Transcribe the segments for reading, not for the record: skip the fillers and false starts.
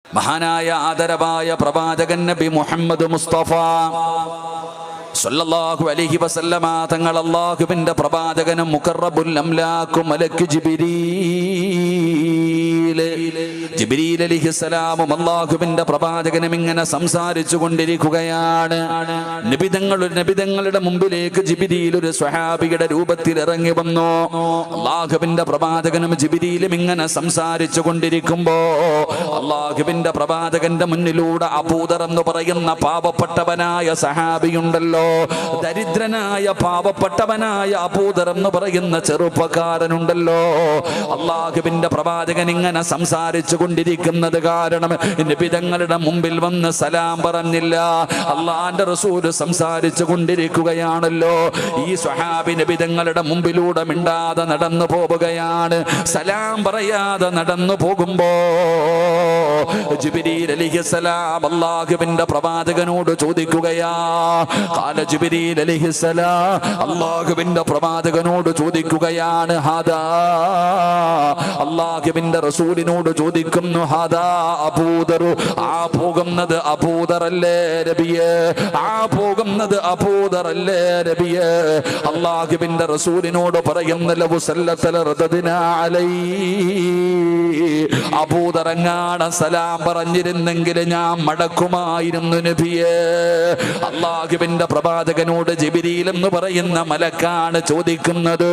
മഹാനായ ആദരവായ പ്രവാചകൻ നബി മുഹമ്മദ് മുസ്തഫ സല്ലല്ലാഹു അലൈഹി വസല്ലമ തങ്ങൾ അല്ലാഹുവിന്റെ പ്രവാചകനും മുഖറബുൽ അംലാഖു മലക്ക് ജിബ്രീൽ അലൈഹിസ്സലാമും അല്ലാഹുവിന്റെ പ്രവാചകനും ഇങ്ങനെ സംസാരിച്ചു കൊണ്ടിരിക്കുകയാണ്. നബിതങ്ങളുടെ മുമ്പിലേക്ക് ജിബ്രീൽ ഒരു സ്വഹാബിയുടെ രൂപത്തിൽ ഇറങ്ങി വന്നു. അല്ലാഹുവിന്റെ പ്രവാചകനും ജിബ്രീലും ഇങ്ങനെ സംസാരിച്ചു കൊണ്ടിരിക്കുമ്പോ അല്ലാഹുവിന്റെ പ്രവാചകന്റെ മുന്നിലൂടെ അബൂദർ എന്ന് പറയുന്ന പാവപ്പെട്ടവനായ സഹാബിയുണ്ടല്ലോ, ദരിദ്രനായ പാവപ്പെട്ടവനായ അബൂദർ എന്ന് പറയുന്ന ചെറുപ്പക്കാരനുണ്ടല്ലോ, അല്ലാഹുവിന്റെ പ്രവാചകൻ ഇങ്ങനെ സംസാരിച്ചു കൊണ്ടിരിക്കുന്നത് കാരണം നബിതങ്ങളുടെ മുമ്പിൽ വന്ന് സലാം പറഞ്ഞില്ല. അള്ളാന്റെ റസൂല് സംസാരിച്ചു കൊണ്ടിരിക്കുകയാണല്ലോ. ഈ സ്വഹാബി നബിതങ്ങളുടെ മുമ്പിലൂടെ മിണ്ടാതെ നടന്നു പോവുകയാണ്. സലാം പറയാതെ നടന്നു പോകുമ്പോ ജിബ്രീൽ അലൈഹിസ്സലാം അല്ലാഹുവിന്റെ പ്രവാചകനോട് ചോദിക്കുകയാ. ഖാല ജിബ്രീൽ അലൈഹിസ്സലാം അല്ലാഹുവിന്റെ പ്രവാചകനോട് ചോദിക്കുകയാണ്, ഹാദാ, അല്ലാഹുവിന്റെ റസൂലിനോട് ചോദിക്കുന്നു, ഹാദാ അബൂദർ, ആ പോകുന്നത് അബൂദർ അല്ലേ നബിയേ, ആ പോകുന്നത് അബൂദർ അല്ലേ നബിയേ. അല്ലാഹുവിന്റെ റസൂലിനോട് പറയുന്ന ലവു സല്ലത്തല റദദിനാ അലൈ, അബൂദർ എങ്ങാണ് സലാം പറഞ്ഞിരുന്നെങ്കിൽ ഞാൻ മടക്കുമായിരുന്നു നബിയേ. അല്ലാഹുവിന്റെ പ്രവാചകനോട് ജിബ്രീൽ എന്ന് പറയുന്ന മലക്കാണ് ചോദിക്കുന്നത്,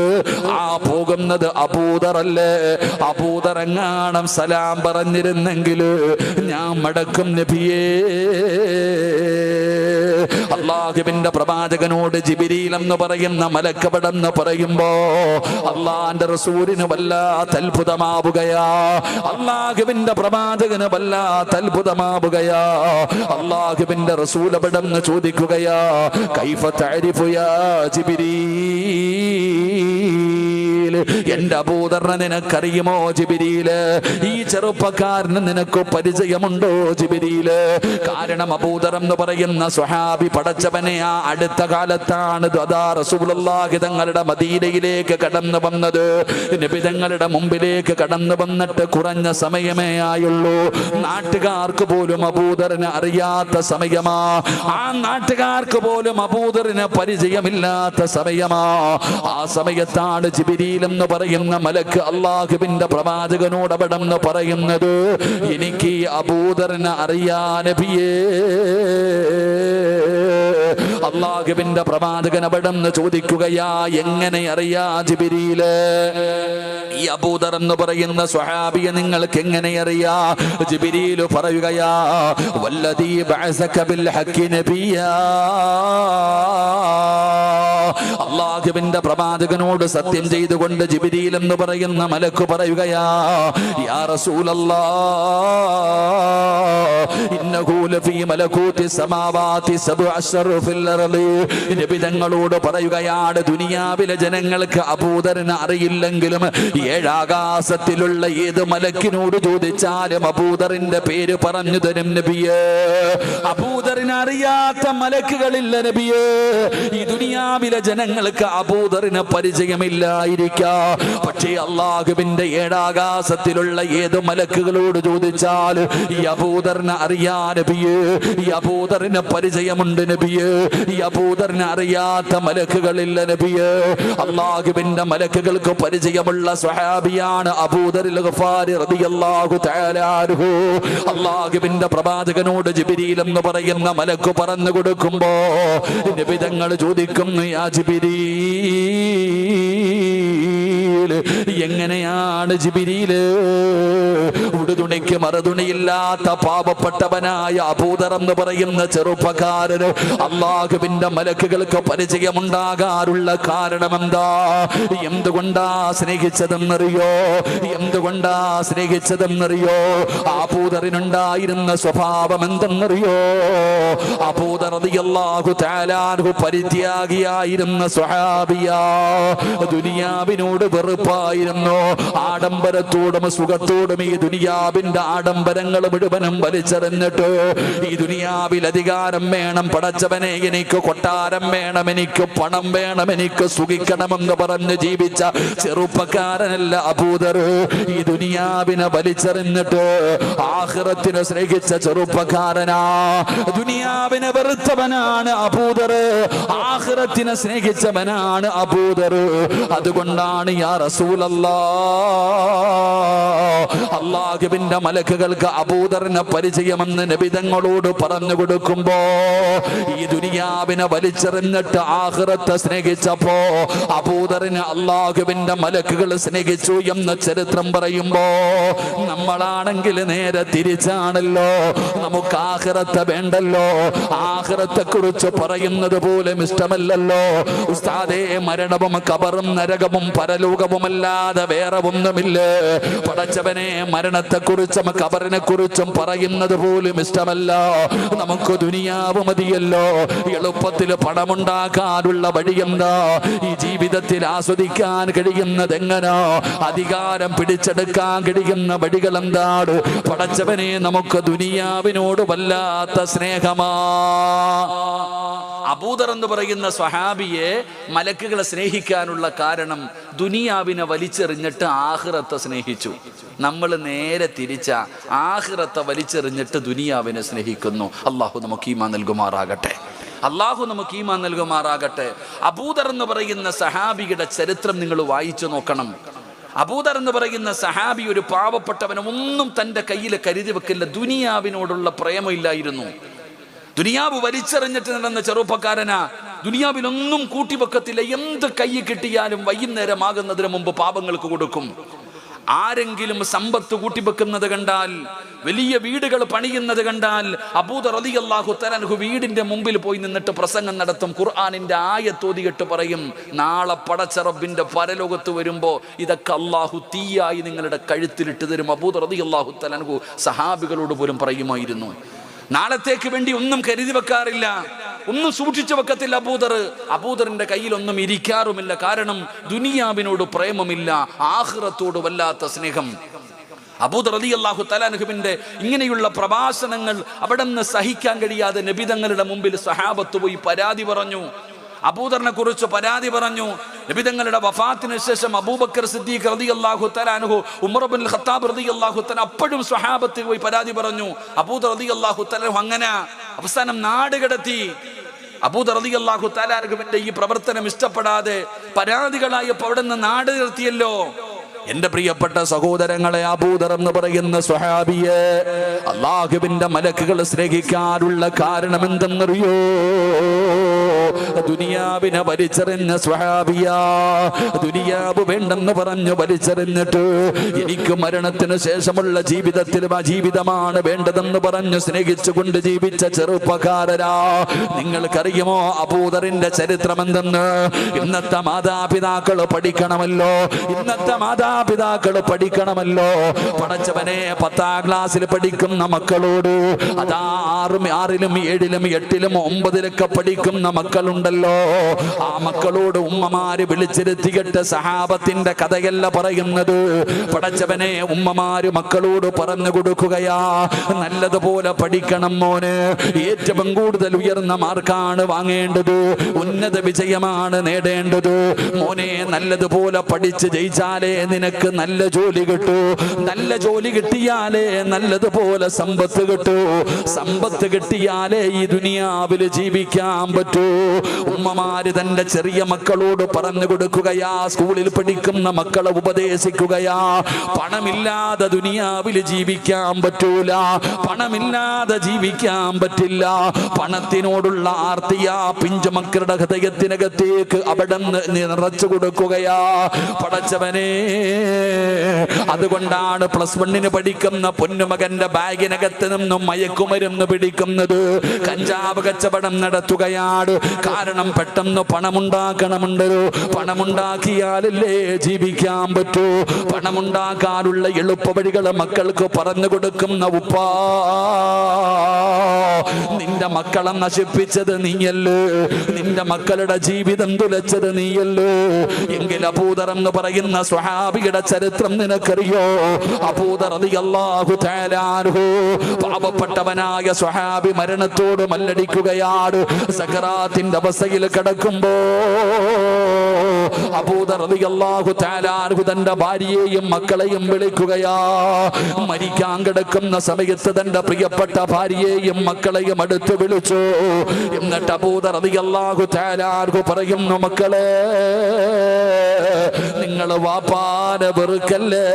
ആ പോകുന്നത് അബൂദർ അല്ലേ, അബൂദർ എങ്ങാണം സലാം പറഞ്ഞിരുന്നെങ്കിൽ ഞാൻ മടക്കും നബിയേ. അല്ലാഹുവിന്റെ പ്രവാചകനോട് ജിബ്രീൽ എന്ന് പറയുന്ന മലക്കപടന്ന് പറയുമ്പോ അള്ളാന്റെ റസൂലിന് വല്ലാത്ത അത്ഭുതമാവുകയാ, അല്ലാഹുവിന്റെ പ്രവാചകന് വല്ലാത്ത അത്ഭുതമാവുകയാ. അല്ലാഹുവിന്റെ റസൂൽ അവിടെന്ന് ചോദിക്കുകയാ, കൈഫ തഅരിഫു യാ ജിബ്രീൽ, എന്റെ അബൂദറിനെ നിനക്കറിയുമോ ജിബ്രീല്, ഈ ചെറുപ്പക്കാരന് നിനക്ക് പരിചയമുണ്ടോ ജിബ്രീല്. കാരണം അബൂദർ എന്ന് പറയുന്ന സ്വഹാബി പടച്ചവനെ ആ അടുത്ത കാലത്താണ് റസൂലുള്ളാഹി തങ്ങളുടെ മദീനയിലേക്ക് കടന്നു വന്നത്. നബി തങ്ങളുടെ മുമ്പിലേക്ക് കടന്നു വന്നിട്ട് കുറഞ്ഞ സമയമേ ആയുള്ളൂ. നാട്ടുകാർക്ക് പോലും അബൂദറിനെ അറിയാത്ത സമയമാ, ആ നാട്ടുകാർക്ക് പോലും അബൂദറിനെ പരിചയമില്ലാത്ത സമയമാ. ആ സമയത്താണ് ജിബ്രീൽ എന്ന് പറയുന്ന മലക്ക് അല്ലാഹുവിന്റെ പ്രവാചകനോട് അവിടെന്ന് പറയുന്നത്, എനിക്ക് അബൂദറിനെ അറിയാ നബിയേ. അല്ലാഹുവിന്റെ പ്രവാചകൻ അവിടെന്ന് ചോദിക്കുകയാ, എങ്ങനെ അറിയാ ജിബ്രീല്, ഈ അബൂദർ എന്ന് പറയുന്ന സ്വഹാബിയെ നിങ്ങൾക്ക് എങ്ങനെ അറിയാ? ജിബ്രീൽ പറയുകയാ, വല്ലദീ ബഅസക ബിൽ ഹഖി നബിയാ, അല്ലാഹുവിന്റെ പ്രവാചകനോട് സത്യം ചെയ്തുകൊണ്ട് ജിബ്രീൽ എന്ന് പറയുന്ന മലക്ക് പറയുകയാ, യാ റസൂലല്ലാഹ് ഇന്നഹു ലഫീ മലകൂതി സമാവാതി സബ്ഉ അശ്റു ഫിൽ അർളി. നബി തങ്ങളോട് പറയുകയാണ്, ദുനിയാവിലെ ജനങ്ങൾക്ക് അബൂദറിനെ അറിയില്ലെങ്കിലും ഏഴാകാശത്തിലുള്ള ഏത് മലക്കിനോട് ചോദിച്ചാലും അബൂദറിന്റെ പേര് പറഞ്ഞു തരും നബിയേ. അബൂദറിനെ അറിയാത്ത മലക്കുകളില്ല നബിയേ. ഈ ദുനിയാവിലെ ജനങ്ങൾക്ക് അബൂദറിനെ പരിചയമില്ലായിരിക്കാം, പക്ഷേ അല്ലാഹുവിന്റെ ഏഴാകാശത്തിലുള്ള ഏത് മലക്കുകളോട് ചോദിച്ചാൽ ഈ അബൂദറിനെ അറിയാ നബിയേ, ഈ അബൂദറിന് പരിചയമുണ്ട് നബിയേ. ഈ അബൂദറിനെ അറിയാത്ത മലക്കുകളില്ല നബിയേ. അല്ലാഹുവിന്റെ മലക്കുകൾക്ക് പരിചയമുള്ള സ്വഹാബിയാണ് അബൂദറുൽ ഗഫാരി റളിയല്ലാഹു തആല അൻഹു. അല്ലാഹുവിന്റെ പ്രവാചകനോട് ജിബ്രീൽ എന്ന് പറയുന്ന മലക്ക് പറഞ്ഞു കൊടുക്കുമ്പോ നബി തങ്ങൾ ചോദിക്കുന്നു, യാ ജിബ്രീൽ, എങ്ങനെയാണ് ജിബ്രീല് ഉടുതുണിക്ക് മറുതുണിയില്ലാത്ത പാവപ്പെട്ടവനായ അബൂദർ എന്ന് പറയുന്ന ചെറുപ്പക്കാരന് അല്ലാഹുവിന്റെ മലക്കുകൾക്ക് പരിചയമുണ്ടാകാറുള്ള കാരണം എന്താ? എന്തുകൊണ്ടാ സ്നേഹിച്ചതെന്നറിയോ? എന്തുകൊണ്ടാ സ്നേഹിച്ചതെന്നറിയോ? അബൂദറിനുണ്ടായിരുന്ന സ്വഭാവം എന്തെന്നറിയോ? അബൂദർ റളിയല്ലാഹു തആല അൻഹു പരിത്യാഗിയായിരുന്ന സ്വഹാബിയാ. ദുനിയാവിനോട് വെറുപ്പ് വെറുപ്പായിരുന്നു. ആഡംബരത്തോടും സുഖത്തോടും ഈ ദുനിയാവിന്റെ ആഡംബരങ്ങൾ മുഴുവനും വലിച്ചെറിഞ്ഞിട്ട് ഈ ദുനിയാവിൽ അധികാരം വേണം, പടച്ചവനെ എനിക്ക് കൊട്ടാരം വേണം, എനിക്ക് പണം വേണം, എനിക്ക് സുഖിക്കണമെന്ന് പറഞ്ഞ് ജീവിച്ച ചെറുപ്പക്കാരനല്ല അബൂദർ. ഈ ദുനിയാവിനെ വലിച്ചെറിഞ്ഞിട്ട് ആഖിറത്തിനെ സ്നേഹിച്ച ചെറുപ്പക്കാരനാ. ദുനിയാവിനെ വെറുത്തവനാണ് അബൂദർ, ആഖിറത്തിനെ സ്നേഹിച്ചവനാണ് അബൂദർ. അതുകൊണ്ടാണ് യാ റസൂലല്ലാഹ് അല്ലാഹുവിന്റെ മലക്കുകൾക്ക് അബൂദറിനെ പരിചയമെന്ന് നബി തങ്ങളോട് പറഞ്ഞു കൊടുക്കുമ്പോ ഈ ദുനിയാവിനെ വലിച്ചെറിഞ്ഞിട്ട് ആഖിറത്തെ സ്നേഹിച്ചപ്പോ അബൂദറിനെ അല്ലാഹുവിന്റെ മലക്കുകൾ സ്നേഹിച്ചു എന്ന ചരിത്രം പറയുമ്പോ നമ്മളാണെങ്കിൽ നേരെ തിരിച്ചാണല്ലോ. നമുക്ക് ആഖിറത്തെ വേണ്ടല്ലോ, ആഖിറത്തെ കുറിച്ച് പറയുന്നത് പോലും ഇഷ്ടമല്ലല്ലോ. ഉസ്താദേ, മരണവും ഖബറും നരകവും പരലോകവുമല്ലാതെ വേറെ ഒന്നുമില്ല. പടച്ചവനെ, മരണത്തെ കുറിച്ചും ഖബറിനെ കുറിച്ചും പറയുന്നത് പോലും ഇഷ്ടമല്ല. നമുക്ക് ദുനിയാവ് മതിയല്ലോ. എളുപ്പത്തിൽ പണമുണ്ടാക്കാനുള്ള വഴിയെന്താ? ഈ ജീവിതത്തിൽ ആസ്വദിക്കാൻ കഴിയുന്നത് എങ്ങനാ? അധികാരം പിടിച്ചെടുക്കാൻ കഴിയുന്ന വഴികൾ എന്താണ്? പടച്ചവനെ, നമുക്ക് ദുനിയാവിനോട് വല്ലാത്ത സ്നേഹമാ. അബൂദർ എന്ന് പറയുന്ന സ്വഹാബിയെ മലക്കുകളെ സ്നേഹിക്കാനുള്ള കാരണം ദുനിയാവിനെ വലിച്ചെറിഞ്ഞിട്ട് ആഖിറത്തെ സ്നേഹിച്ചു. നമ്മൾ നേരെ തിരിച്ച ആഖിറത്തെ വലിച്ചെറിഞ്ഞിട്ട് ദുനിയാവിനെ സ്നേഹിക്കുന്നു. അള്ളാഹു നമുക്ക് ഈമാൻ നൽകുമാറാകട്ടെ, അള്ളാഹു നമുക്ക് ഈമാൻ നൽകുമാറാകട്ടെ. അബൂദർ എന്ന് പറയുന്ന സഹാബിയുടെ ചരിത്രം നിങ്ങൾ വായിച്ചു നോക്കണം. അബൂദർ എന്ന് പറയുന്ന സഹാബി ഒരു പാവപ്പെട്ടവനും ഒന്നും തൻ്റെ കയ്യിൽ കരുതി വെക്കില്ല. ദുനിയാവിനോടുള്ള പ്രേമമില്ലായിരുന്നു. ദുനിയാവ് വലിച്ചെറിഞ്ഞിട്ട് നടന്ന ചെറുപ്പക്കാരനാ. ദുനിയാവിലൊന്നും കൂട്ടിവെക്കത്തില്ല. എന്ത് കൈ കിട്ടിയാലും വൈകുന്നേരമാകുന്നതിന് മുമ്പ് പാപങ്ങൾക്ക് കൊടുക്കും. ആരെങ്കിലും സമ്പത്ത് കൂട്ടിവെക്കുന്നത് കണ്ടാൽ, വലിയ വീടുകൾ പണിയുന്നത് കണ്ടാൽ അബൂദർ റളിയല്ലാഹു തആല അൻഹു വീടിന്റെ മുമ്പിൽ പോയി നിന്നിട്ട് പ്രസംഗം നടത്തും. ഖുർആനിന്റെ ആയത്തോതിയിട്ട് പറയും, നാളെ പടച്ച റബ്ബിന്റെ പരലോകത്ത് വരുമ്പോ ഇതൊക്കെ അള്ളാഹു തീയായി നിങ്ങളുടെ കഴുത്തിലിട്ട് തരും. അബൂദർ റളിയല്ലാഹു തആല അൻഹു സഹാബികളോട് പോലും പറയുമായിരുന്നു. നാളത്തേക്ക് വേണ്ടി ഒന്നും കരുതി വെക്കാറില്ല, ഒന്നും സൂക്ഷിച്ചു വെക്കത്തില്ല അബൂദർ. അബൂദറിന്റെ കയ്യിൽ ഒന്നും ഇരിക്കാറുമില്ല. കാരണം ദുനിയാവിനോട് പ്രേമമില്ല, ആഖിറത്തോട് വല്ലാത്ത സ്നേഹം. അബൂദർ റളിയല്ലാഹു തആല അൻഹുവിന്റെ ഇങ്ങനെയുള്ള പ്രഭാഷണങ്ങൾ അവിടെ നിന്ന് സഹിക്കാൻ കഴിയാതെ നബി തങ്ങളുടെ മുമ്പിൽ സഹാബത്ത് പോയി പരാതി പറഞ്ഞു. അബൂദറിനെ കുറിച്ച് പരാതി പറഞ്ഞു. നബി തങ്ങളുടെ വഫാത്തിന് ശേഷം അബൂബക്കർ സിദ്ദീഖ് റളിയല്ലാഹു തആല അൻഹു, ഉമർ ഇബ്നുൽ ഖത്താബ് റളിയല്ലാഹു തആല അപ്പോഴും സ്വഹാബത്ത് പോയി പരാതി പറഞ്ഞു. അബൂദർ റളിയല്ലാഹു തആല അങ്ങനെ അവസാനം നാട് കടത്തി. അബൂദർ റളിയല്ലാഹു തആല അൻഹുവിന്റെ ഈ പ്രവർത്തനം ഇഷ്ടപ്പെടാതെ പരാതികളായപ്പോൾ അവിടെ നിന്ന് നാട് നിർത്തിയല്ലോ. എന്റെ പ്രിയപ്പെട്ട സഹോദരങ്ങളെ, അബൂദർ എന്ന് പറയുന്ന സ്വഹാബിയെ അല്ലാഹുവിന്റെ മലക്കുകൾ സ്നേഹിക്കാനുള്ള കാരണം എന്തെന്നറിയോ? ദുനിയാവിനെ വലിച്ചെറിഞ്ഞ സ്വഹാബിയാ. ദുനിയാവ് വേണ്ടെന്ന് പറഞ്ഞു വലിച്ചെറിഞ്ഞിട്ട് എനിക്ക് മരണത്തിന് ശേഷമുള്ള ജീവിതത്തിലും ആ ജീവിതമാണ് വേണ്ടതെന്ന് പറഞ്ഞു സ്നേഹിച്ചുകൊണ്ട് ജീവിച്ച ചെറുപ്പക്കാരരാ. നിങ്ങൾക്കറിയുമോ അബൂദറിന്റെ ചരിത്രം എന്തെന്ന്? ഇന്നത്തെ മാതാപിതാക്കൾ പഠിക്കണമല്ലോ, ഇന്നത്തെ മാതാപിതാക്കൾ പഠിക്കണമല്ലോ. പടച്ചവനെ, 10ാം ക്ലാസ്സിൽ പഠിക്കുന്ന മക്കളോട്, അതാ 6ലും 7ലും 8ലും 9ലൊക്കെ പഠിക്കുന്ന മക്കളുണ്ടല്ലോ, ആ മക്കളോട് ഉമ്മമാര് വിളിച്ചിരുത്തിയിട്ട് സഹാബത്തിന്റെ കഥയല്ല പറയുന്നത്. പടച്ചവനെ, ഉമ്മമാര് മക്കളോട് പറഞ്ഞു കൊടുക്കുകയാ, നല്ലതുപോലെ പഠിക്കണം മോന്, ഏറ്റവും കൂടുതൽ ഉയർന്ന മാർക്കാണ് വാങ്ങേണ്ടത്, ഉന്നത വിജയമാണ് നേടേണ്ടത് മോനെ, നല്ലതുപോലെ പഠിച്ച് ജയിച്ചാലേ നിനക്ക് നല്ല ജോലി കിട്ടൂ, നല്ല ജോലി കിട്ടിയാലേ നല്ലതുപോലെ സമ്പത്ത് കിട്ടൂ, സമ്പത്ത് കിട്ടിയാലേ ഈ ദുനിയാവിൽ ജീവിക്കാൻ പറ്റൂ. ഉമ്മമാര് തന്റെ ചെറിയ മക്കളോട് പറഞ്ഞു കൊടുക്കുകയാ, സ്കൂളിൽ പഠിക്കുന്ന മക്കളെ ഉപദേശിക്കുകയാ, പണമില്ലാതെ ദുനിയാവിൽ ജീവിക്കാൻ പറ്റൂല, പണമില്ലാതെ ജീവിക്കാൻ പറ്റില്ല. പണത്തിനോടുള്ള ആർത്തിയാ പിഞ്ചു മക്കളുടെ ഹൃദയത്തിനകത്തേക്ക് അവിടെ നിറച്ചു കൊടുക്കുകയാ. പടച്ചവനെ, അതുകൊണ്ടാണ് +1 പഠിക്കുന്ന പൊന്നുമകന്റെ ബാഗിനകത്ത് നിന്നും മയക്കുമരുന്ന് പിടിക്കുന്നത്, കഞ്ചാവ് കച്ചവടം നടത്തുകയാണ്. കാരണം പെട്ടെന്ന് പണമുണ്ടാക്കണമുണ്ടല്ലോ, പണമുണ്ടാക്കിയാലല്ലേ ജീവിക്കാൻ പറ്റൂ. പണമുണ്ടാക്കാനുള്ള എളുപ്പ വഴികൾ മക്കൾക്ക് പറഞ്ഞു കൊടുക്കുന്ന ഉപ്പാ. നിന്റെ മക്കളെ നശിപ്പിച്ചത് നീയല്ലോ, നിന്റെ മക്കളുടെ ജീവിതം തുലച്ചത് നീയല്ലോ. എങ്കിൽ അബൂദർ എന്ന് പറയുന്ന സ്വഹാബിയുടെ ചരിത്രം നിനക്കറിയോ? അബൂദർ റളിയല്ലാഹു തആല അൻഹു പാപപ്പെട്ടവനായ സ്വഹാബി മരണത്തോട് മല്ലടിക്കുകയാണ്. സക്കറാത്തിന്റെ അവസ്ഥയിൽ കിടക്കുമ്പോ അബൂദർ റളിയല്ലാഹു തആല അൻഹു തന്റെ ഭാര്യയെയും മക്കളെയും വിളിക്കുകയാ. മരിക്കാൻ കിടക്കുന്ന സമയത്ത് തന്റെ പ്രിയപ്പെട്ട ഭാര്യയെയും മക്കളെയും അടുത്ത് വിളിച്ചു. എന്നിട്ട് അബൂദർ റളിയല്ലാഹു തആല അൻഹു പറയുന്നു, മക്കളെ, നിങ്ങൾ വാപ്പാനെ വെറുക്കല്ലേ,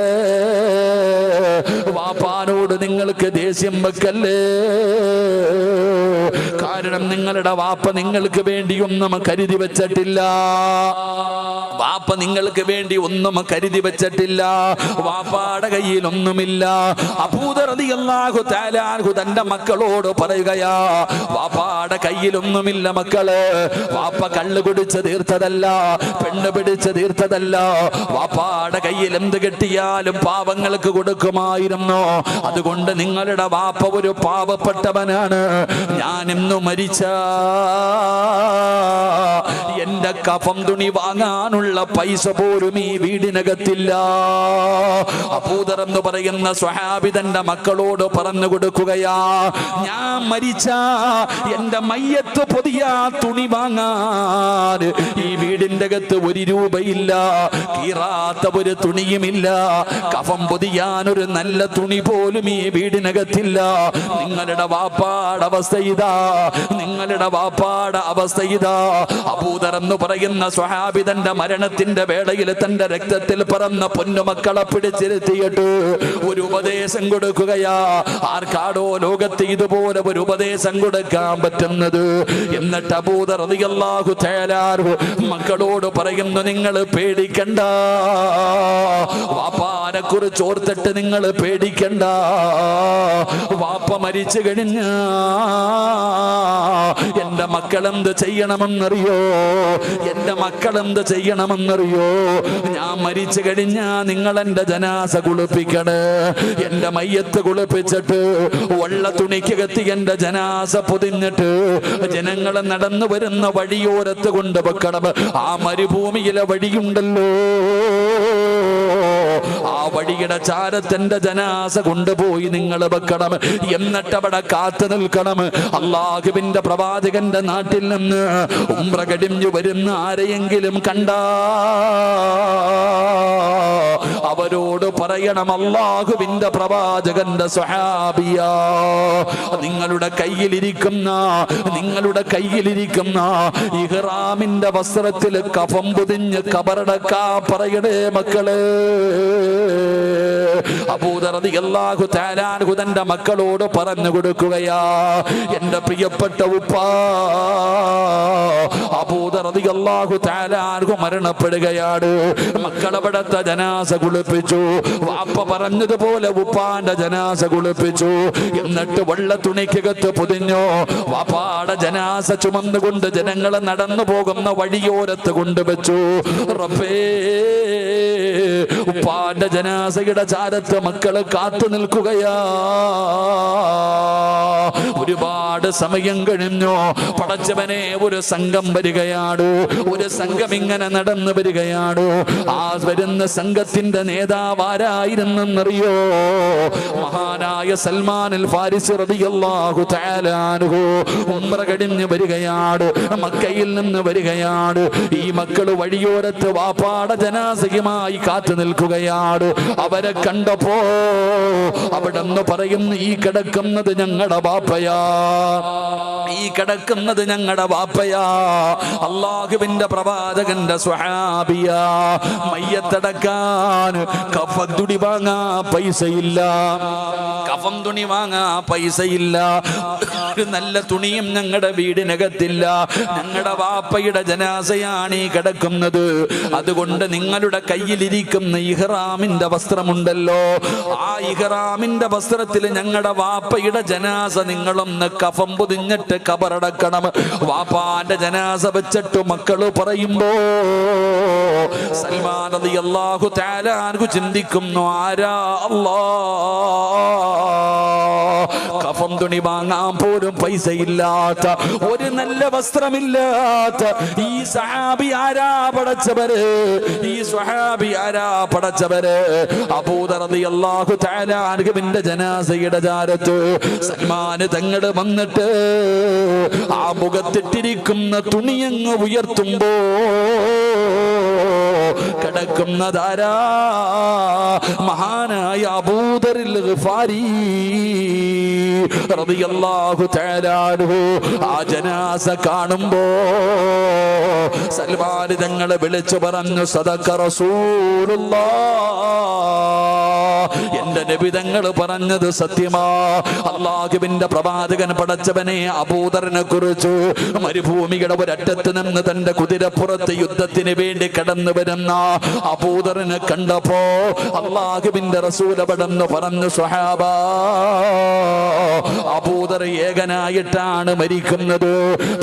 വാപ്പാനോട് നിങ്ങൾക്ക് ദേഷ്യം വെക്കല്ലേ. കാരണം നിങ്ങളുടെ വാപ്പ നിങ്ങൾക്ക് വേണ്ടി ഒന്നും കരുതി വെച്ചിട്ടില്ല, വാപ്പ നിങ്ങൾക്ക് വേണ്ടി ഒന്നും കരുതി വെച്ചിട്ടില്ല, വാപ്പാടെ കയ്യിൽ ഒന്നുമില്ല. അബൂദർ റളിയല്ലാഹു തആല അൻഹു തന്റെ മക്കളോട് പറയുകയാ, വാപ്പാടെ കയ്യിലൊന്നുമില്ല മക്കളെ. വാപ്പ കള്ള് കുടിച്ച് തീർത്തതല്ല, പെണ്ണ് പിടിച്ച് തീർത്തതല്ല. വാപ്പാടെ കയ്യിൽ എന്ത് കിട്ടിയാലും പാവങ്ങൾക്ക് കൊടുക്കുമായിരുന്നു. അതുകൊണ്ട് നിങ്ങളുടെ വാപ്പ ഒരു പാവപ്പെട്ടവനാണ്. ഞാൻ ഇന്നു മരിച്ച എന്റെ കഫം തുണി വാങ്ങാനുള്ള പൈസ പോലും ഈ വീടിനകത്തില്ല. അബൂദർ എന്ന് പറയുന്ന സ്വഹാബി തന്റെ മക്കളോട് പറഞ്ഞു കൊടുക്കുകയാ, ഞാൻ മരിച്ച എന്റെ മയ്യത്ത് പൊതിയ തുണി വാങ്ങാൻ ഈ വീടിന്റെ അകത്ത് ഒരു രൂപയില്ല, കീറാത്ത ഒരു തുണിയുമില്ല, കഫം പൊതിയാൻ ഒരു നല്ല തുണി പോലും ഈ വീടിനകത്തില്ല. നിങ്ങളുടെ വാപ്പാടെ അവസ്ഥ ഇതാ, നിങ്ങളുടെ വാപ്പാടെ അവസ്ഥ ഇതാ. അബൂദർ എന്ന് പറയുന്ന സ്വഹാബി തന്റെ മരണത്തിന്റെ വേളയിൽ തന്റെ രക്തത്തിൽ പറന്ന പൊന്നുമക്കളെ പിടിച്ചിരുത്തിയിട്ട് ഒരു ഉപദേശം കൊടുക്കുകയാ. ആർക്കാടോ ലോകത്ത് ഇതുപോലെ ഒരു ഉപദേശം കൊടുക്കാൻ പറ്റുന്നത്? എന്നിട്ട് അബൂദർ റളിയല്ലാഹു തആല അൻഹു മക്കളോട് പറയുന്നു, നിങ്ങൾ പേടിക്കണ്ട, വാപ്പാനെ കുറിച്ച് ഓർത്തിട്ട് നിങ്ങൾ പേടിക്കണ്ട. വാപ്പ മരിച്ചു കഴിഞ്ഞ എന്റെ മക്കളെന്ത് ചെയ്യണമെന്നറിയോ? എന്റെ മക്കളെന്ത് ചെയ്യണമെന്നറിയോ? ഞാൻ മരിച്ചു കഴിഞ്ഞാ നിങ്ങൾ എന്റെ ജനാസ കുളിപ്പിക്കണേ. എന്റെ മയ്യത്ത് കുളിപ്പിച്ചിട്ട് വെള്ള തുണിക്കകത്ത് എന്റെ ജനാസ പൊതിഞ്ഞിട്ട് ജനങ്ങളെ നടന്നു വരുന്ന വഴിയോരത്ത് കൊണ്ടുവെക്കണം. ആ മരുഭൂമിയിലെ വഴിയുണ്ടല്ലോ, ആ വഴിയുടെ ചാരത്തിന്റെ ജനാസ കൊണ്ടുപോയി നിങ്ങൾ വെക്കണം. എന്നിട്ട് അവിടെ കാത്തു നിൽക്കണം. അല്ലാഹുവിന്റെ പ്രവാചകന്റെ നാട്ടിൽ നിന്ന് ഉംറ കഴിഞ്ഞു വരുന്ന ആരെയെങ്കിലും കണ്ടാ അവരോട് പറയണം, അല്ലാഹുവിന്റെ പ്രവാചകന്റെ സ്വഹാബിയാ, നിങ്ങളുടെ കയ്യിലിരിക്കുന്ന ഇഹ്റാമിന്റെ വസ്ത്രത്തിൽ കഫം പൊതിഞ്ഞ് കബറടക്കാ പറയണേ മക്കളെ. അബൂദർ റളിയല്ലാഹു തആല അൻഹു തന്റെ മക്കളോട് പറഞ്ഞു കൊടുക്കുകയാ, എന്റെ പ്രിയപ്പെട്ട ഉപ്പാ അബൂദർ റളിയല്ലാഹു തആല അൻഹു മരണപ്പെടുകയാണ്. മക്കളവിടത്തെ ജനാസ കുളിപ്പിച്ചു. വാപ്പ പറഞ്ഞതുപോലെ ഉപ്പാന്റെ ജനാസ കുളിപ്പിച്ചു. എന്നിട്ട് വെള്ള തുണിക്കകത്ത് പൊതിഞ്ഞു. വാപ്പാടെ ജനാസ ചുമന്നുകൊണ്ട് ജനങ്ങളെ നടന്നു പോകുന്ന വഴിയോരത്ത് കൊണ്ടുവച്ചു. റബ്ബേ, ഉപ്പാന്റെ ജനാസയുടെ ചാരത്ത് മക്കള് കാത്തു നിൽക്കുകയാ. ഒരുപാട് സമയം കഴിഞ്ഞു. പടച്ചവനെ, ഒരു സംഘം വരികയാണ്. ഒരു സംഘം ഇങ്ങനെ നടന്നു വരികയാണ്. ആ വരുന്ന സംഘത്തിന്റെ നേതാവ് ആരായിരുന്നെന്നറിയോ? മഹാനായ സൽമാൻ അൽ ഫാരിസി റളിയല്ലാഹു തആല അൻഹു ഉംറ കഴിഞ്ഞ് വരികയാണ്, മക്കയിൽ നിന്ന് വരികയാണ്. ഈ മക്കള് വഴിയോരത്ത് വാപ്പാടെ ജനാസയുമായി കാത്തു നിൽക്കുകയാണ്. അവരെ കണ്ടപ്പോ അവിടെന്ന് പറയുന്നു, ഈ കിടക്കുന്നത് ഞങ്ങളുടെ വാപ്പയാ, ഈ കിടക്കുന്നത് ഞങ്ങളുടെ വാപ്പയാ, അല്ലാഹുവിന്റെ പ്രവാചകന്റെ സ്വഹാബിയാ. മയ്യത്തടക്കാൻ കഫൻ തുണി വാങ്ങാ പൈസയില്ല, കഫൻ തുണി വാങ്ങാ പൈസയില്ല. ഒരു നല്ല തുണിയും ഞങ്ങളുടെ വീടിനകത്തില്ല. ഞങ്ങളുടെ വാപ്പയുടെ ജനാസയാണ് ഈ കിടക്കുന്നത്. അതുകൊണ്ട് നിങ്ങളുടെ കയ്യിലിരിക്കുന്ന ഇഹ്റാമിന്റെ വസ്ത്രമുണ്ടല്ലോ, ആ ഇഹ്റാമിന്റെ വസ്ത്രത്തിൽ ഞങ്ങളുടെ വാപ്പയുടെ ജനാസ നിങ്ങളൊന്ന് കഫം പൊതിഞ്ഞിട്ട് കബറടക്കണം. വാപ്പാന്റെ ജനാസ വെച്ചിട്ട് മക്കള് പറയുമ്പോ സൽമാൻ റളിയല്ലാഹു തആല അൻഹു ചിന്തിക്കുന്നു, ആരാ അല്ലാഹ് കഫൻ തുണി വാങ്ങാൻ പോലും പൈസ ഇല്ലാത്ത, ഒരു നല്ല വസ്ത്രമില്ലാത്ത ഈ സഹാബി ആരാ പടച്ചവര്? ഈ സ്വഹാബി ആരാ പടച്ചവര്? അബൂദർ റളിയല്ലാഹു തആല അൻഹുവിന്റെ ജനാസയുടെ ചാരത്ത് സൽമാൻ തങ്ങൾ വന്നിട്ട് ആ മുഖത്തിട്ടിരിക്കുന്ന തുണിയങ്ങ് ഉയർത്തുമ്പോ കിടക്കുന്നതാരാ? മഹാനായ അബൂദറിൽ ഗിഫാരി റളിയല്ലാഹു തആല അൻഹു. ആ ജനാസ കാണുമ്പോ സൽമാൻ തങ്ങളെ വിളിച്ചു പറഞ്ഞു, സദഖ റസൂലുള്ളാഹ്, എന്റെ നബി തങ്ങൾ പറഞ്ഞത് സത്യമാ. അല്ലാഹുവിന്റെ പ്രവാചകൻ പടച്ചവനെ അബൂദറിനെ കുറിച്ച് മരുഭൂമിയുടെ ഒരറ്റത്ത് നിന്ന് തന്റെ കുതിരപ്പുറത്ത് യുദ്ധത്തിന് വേണ്ടി കടന്നു വരുന്ന അബൂദറിനെ കണ്ടപ്പോ അല്ലാഹുവിന്റെ റസൂൽ അവിടെന്ന് പറഞ്ഞു, സ്വഹാബാ, അബൂദർ ഏകനായിട്ടാണ് മരിക്കുന്നത്.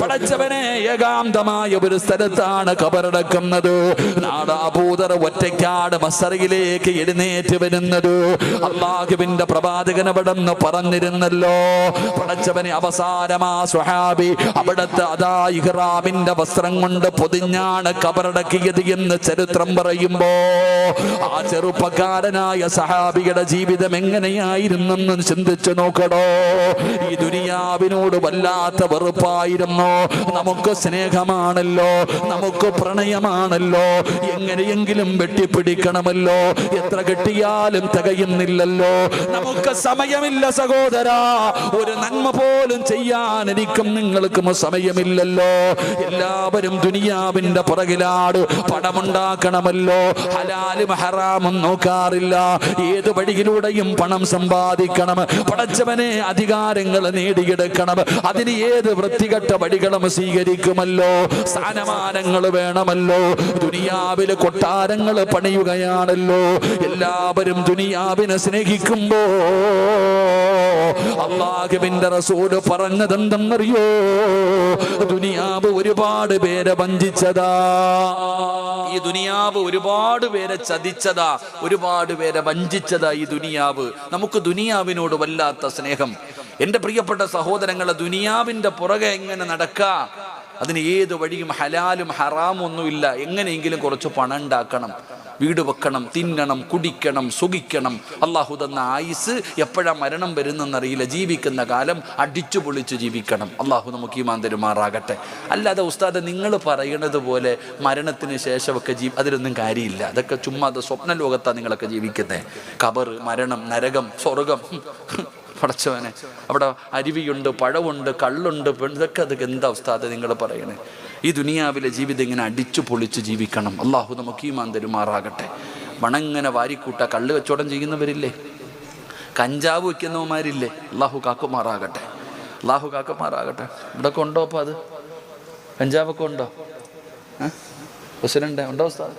പടച്ചവനെ ഏകാന്തമായ ഒരു സ്ഥലത്താണ് ഖബറടക്കുന്നത്. നാളെ അബൂദർ ഒറ്റയ്ക്കാട് മസ്സറയിലേക്ക് എഴുന്നേറ്റ് വരുന്നത്. അല്ലാഹുവിന്റെ പ്രവാചകൻ അവിടെന്ന് പറഞ്ഞിരുന്നല്ലോ. പടച്ചവനെ അവസാനമാ സ്വഹാബി അവിടത്തെ അതാ ഇഹ്റാമിന്റെ വസ്ത്രം കൊണ്ട് പൊതിഞ്ഞാണ് ഖബറടക്കിയത് എന്ന് ചരിത്രം പറയുമ്പോ ആ ചെറുപ്പക്കാരനായ സഹാബിയുടെ ജീവിതം എങ്ങനെയായിരുന്നെന്ന് ചിന്തിച്ചു നോക്കടോ. ഈ ദുനിയാവിനോട് വല്ലാത്ത വെറുപ്പായിരുന്നു. നമുക്ക് സ്നേഹമാണല്ലോ, നമുക്ക് പ്രണയമാണല്ലോ, എങ്ങനെയെങ്കിലും വെട്ടിപ്പിടിക്കണമല്ലോ. എത്ര കെട്ടിയാലും തികയുന്നില്ലല്ലോ. നമുക്ക് സമയമില്ല സഹോദരാ, ഒരു നന്മ പോലും ചെയ്യാൻ എനിക്കും നിങ്ങൾക്കും സമയമില്ലല്ലോ. എല്ലാവരും ദുനിയാവിന്റെ പുറകിലാണ്. പണമുണ്ടാക്കണമല്ലോ, ഹലാലും ഹറാമും നോക്കാറില്ല. ഏത് വഴിയിലൂടെയും പണം സമ്പാദിക്കണം. പടച്ചവനെ അധികാരങ്ങൾ നേടിയെടുക്കണം. അതിന് ഏത് വൃത്തികെട്ട വഴികളും സ്വീകരിക്കുമല്ലോ. സ്ഥാനമാനങ്ങൾ വേണമല്ലോ. ദുനിയാവിലെ കൊട്ടാരങ്ങൾ പണിയുകയാണല്ലോ. എല്ലാവരും ദുനിയാവിനെ സ്നേഹിക്കുമ്പോ അല്ലാഹുവിന്റെ റസൂൽ പറഞ്ഞതെന്തെന്നറിയോ? ദുനിയാവ് ഒരുപാട് പേരെ വഞ്ചിച്ചതാ. ഈ ദുനിയാവ് ഒരുപാട് പേരെ ചതിച്ചതാ, ഒരുപാട് പേരെ വഞ്ചിച്ചതാ ഈ ദുനിയാവ്. നമുക്ക് ദുനിയാവിനോട് വല്ലാത്ത സ്നേഹം. എൻ്റെ പ്രിയപ്പെട്ട സഹോദരങ്ങളെ, ദുനിയാവിൻ്റെ പുറകെ എങ്ങനെ നടക്കുക? അതിന് ഏത് വഴിയും ഹലാലും ഹറാമും ഒന്നുമില്ല. എങ്ങനെയെങ്കിലും കുറച്ച് പണം ഉണ്ടാക്കണം, വീട് വെക്കണം, തിന്നണം, കുടിക്കണം, സുഖിക്കണം. അള്ളാഹു തന്ന ആയുസ് എപ്പോഴാ മരണം വരുന്നെന്നറിയില്ല. ജീവിക്കുന്ന കാലം അടിച്ചു പൊളിച്ച് ജീവിക്കണം. അള്ളാഹു നമുക്ക് ഈമാൻ തരുമാറാകട്ടെ. അല്ലാതെ ഉസ്താദ് നിങ്ങൾ പറയണത് പോലെ മരണത്തിന് ശേഷമൊക്കെ അതിലൊന്നും കാര്യമില്ല. അതൊക്കെ ചുമ്മാ അത് സ്വപ്ന ലോകത്താണ് നിങ്ങളൊക്കെ ജീവിക്കുന്നത്. ഖബർ, മരണം, നരകം, സ്വർഗം. പടച്ചവനെ, അവിടെ അരുവിയുണ്ട്, പഴമുണ്ട്, കള്ളുണ്ട്, ഇതൊക്കെ അതൊക്കെ എന്താ ഉസ്താദ് നിങ്ങൾ പറയണേ? ഈ ദുനിയാവിലെ ജീവിതം ഇങ്ങനെ അടിച്ചു പൊളിച്ച് ജീവിക്കണം. അള്ളാഹു നമുക്ക് ഈമാൻ തരുമാറാകട്ടെ. മണങ്ങനെ വാരിക്കൂട്ട കള്ള് കച്ചവടം ചെയ്യുന്നവരില്ലേ, കഞ്ചാവ് വയ്ക്കുന്നവന്മാരില്ലേ, അള്ളാഹു കാക്കുമാറാകട്ടെ. അള്ളാഹു കാക്കുമാറാകട്ടെ. ഇവിടെയൊക്കെ ഉണ്ടോ? അപ്പോൾ അത് കഞ്ചാവൊക്കെ ഉണ്ടോ? പ്രസിഡന്റ് ഉണ്ടോ ഉസ്താദ്?